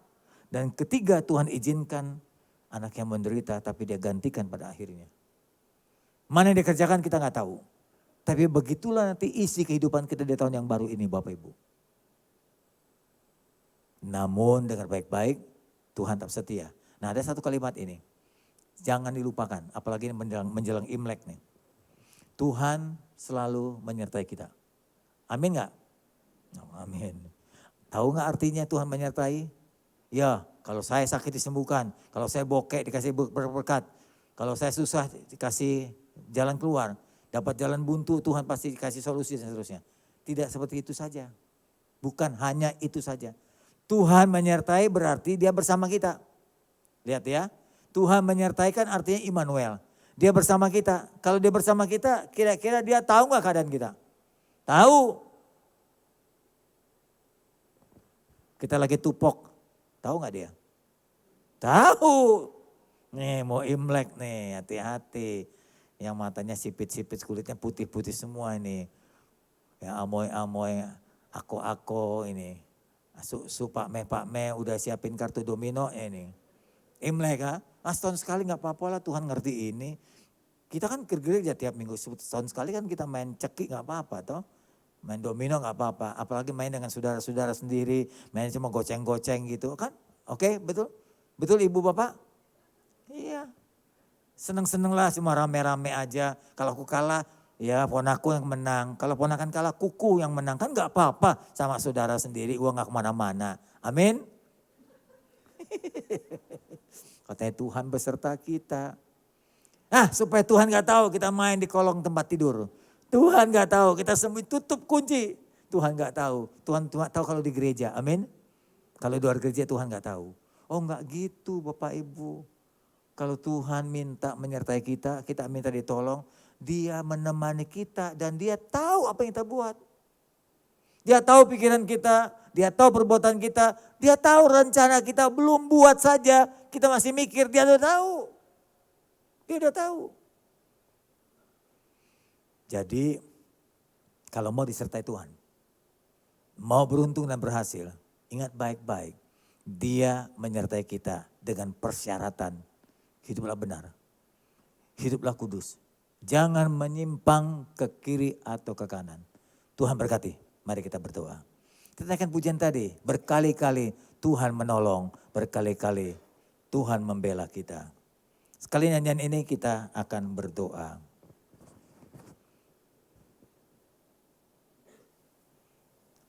Dan ketiga, Tuhan izinkan anak yang menderita tapi dia gantikan pada akhirnya. Mana yang dikerjakan kita gak tahu. Tapi begitulah nanti isi kehidupan kita di tahun yang baru ini Bapak Ibu. Namun dengar baik-baik, Tuhan tetap setia. Nah ada satu kalimat ini. Jangan dilupakan, apalagi menjelang Imlek nih. Tuhan selalu menyertai kita. Amin gak? Amin. Tahu gak artinya Tuhan menyertai? Ya, kalau saya sakit disembuhkan. Kalau saya bokek dikasih berkat. Kalau saya susah dikasih jalan keluar. Dapat jalan buntu Tuhan pasti dikasih solusi dan seterusnya. Tidak seperti itu saja. Bukan hanya itu saja. Tuhan menyertai berarti dia bersama kita. Lihat ya. Tuhan menyertai kan artinya Immanuel. Dia bersama kita. Kalau dia bersama kita, kira-kira dia tahu gak keadaan kita? Tahu. Kita lagi tupok. Tahu gak dia? Tahu. Nih mau Imlek nih, hati-hati. Yang matanya sipit-sipit, kulitnya putih-putih semua ini. Yang amoy-amoy, ako-ako ini. Pak me udah siapin kartu domino ini. Imlek ha? Setahun sekali gak apa-apa lah Tuhan ngerti ini. Kita kan ke gereja tiap minggu, setahun sekali kan kita main ceki gak apa-apa toh. Main domino gak apa-apa, apalagi main dengan saudara-saudara sendiri, main cuma goceng-goceng gitu kan. Oke, betul? Betul Ibu Bapak? Iya. Seneng-seneng lah cuma rame-rame aja. Kalau aku kalah ya ponakku yang menang. Kalau ponakan kalah kuku yang menang. Kan gak apa-apa sama saudara sendiri, gua gak kemana-mana. Amin. Katanya Tuhan beserta kita. Supaya Tuhan gak tahu kita main di kolong tempat tidur. Tuhan gak tahu kita sembunyi tutup kunci. Tuhan gak tahu. Tuhan tahu kalau di gereja. Amin. Kalau di luar gereja Tuhan gak tahu. Oh gak gitu Bapak Ibu. Kalau Tuhan minta menyertai kita, kita minta ditolong. Dia menemani kita dan dia tahu apa yang kita buat. Dia tahu pikiran kita, dia tahu perbuatan kita, dia tahu rencana kita belum buat saja. Kita masih mikir, dia udah tahu. Dia udah tahu. Jadi kalau mau disertai Tuhan, mau beruntung dan berhasil, ingat baik-baik. Dia menyertai kita dengan persyaratan hiduplah benar, hiduplah kudus. Jangan menyimpang ke kiri atau ke kanan. Tuhan berkati, mari kita berdoa. Kita naikkan pujian tadi, berkali-kali Tuhan menolong, berkali-kali Tuhan membela kita. Sekali nyanyian ini kita akan berdoa.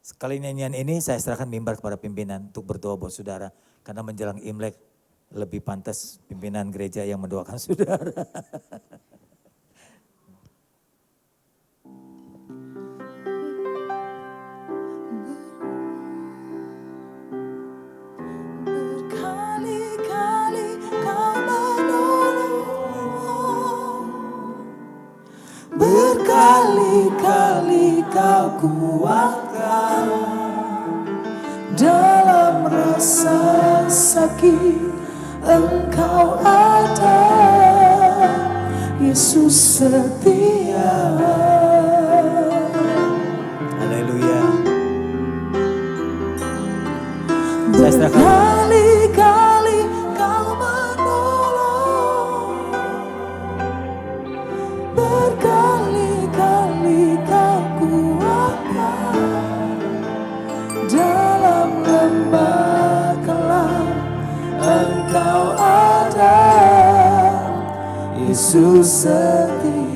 Sekali nyanyian ini saya serahkan mimbar kepada pimpinan untuk berdoa buat saudara. Karena menjelang Imlek lebih pantas pimpinan gereja yang mendoakan saudara. Berkali-kali kau menolong, berkali-kali kau kuatkan dalam rasa sakit. Engkau ada, Yesus setia. Haleluya. Berkali-kali kau menolong, berkali-kali kau kuatkan dalam lembah kelam. Engkau ada, Yesus setia.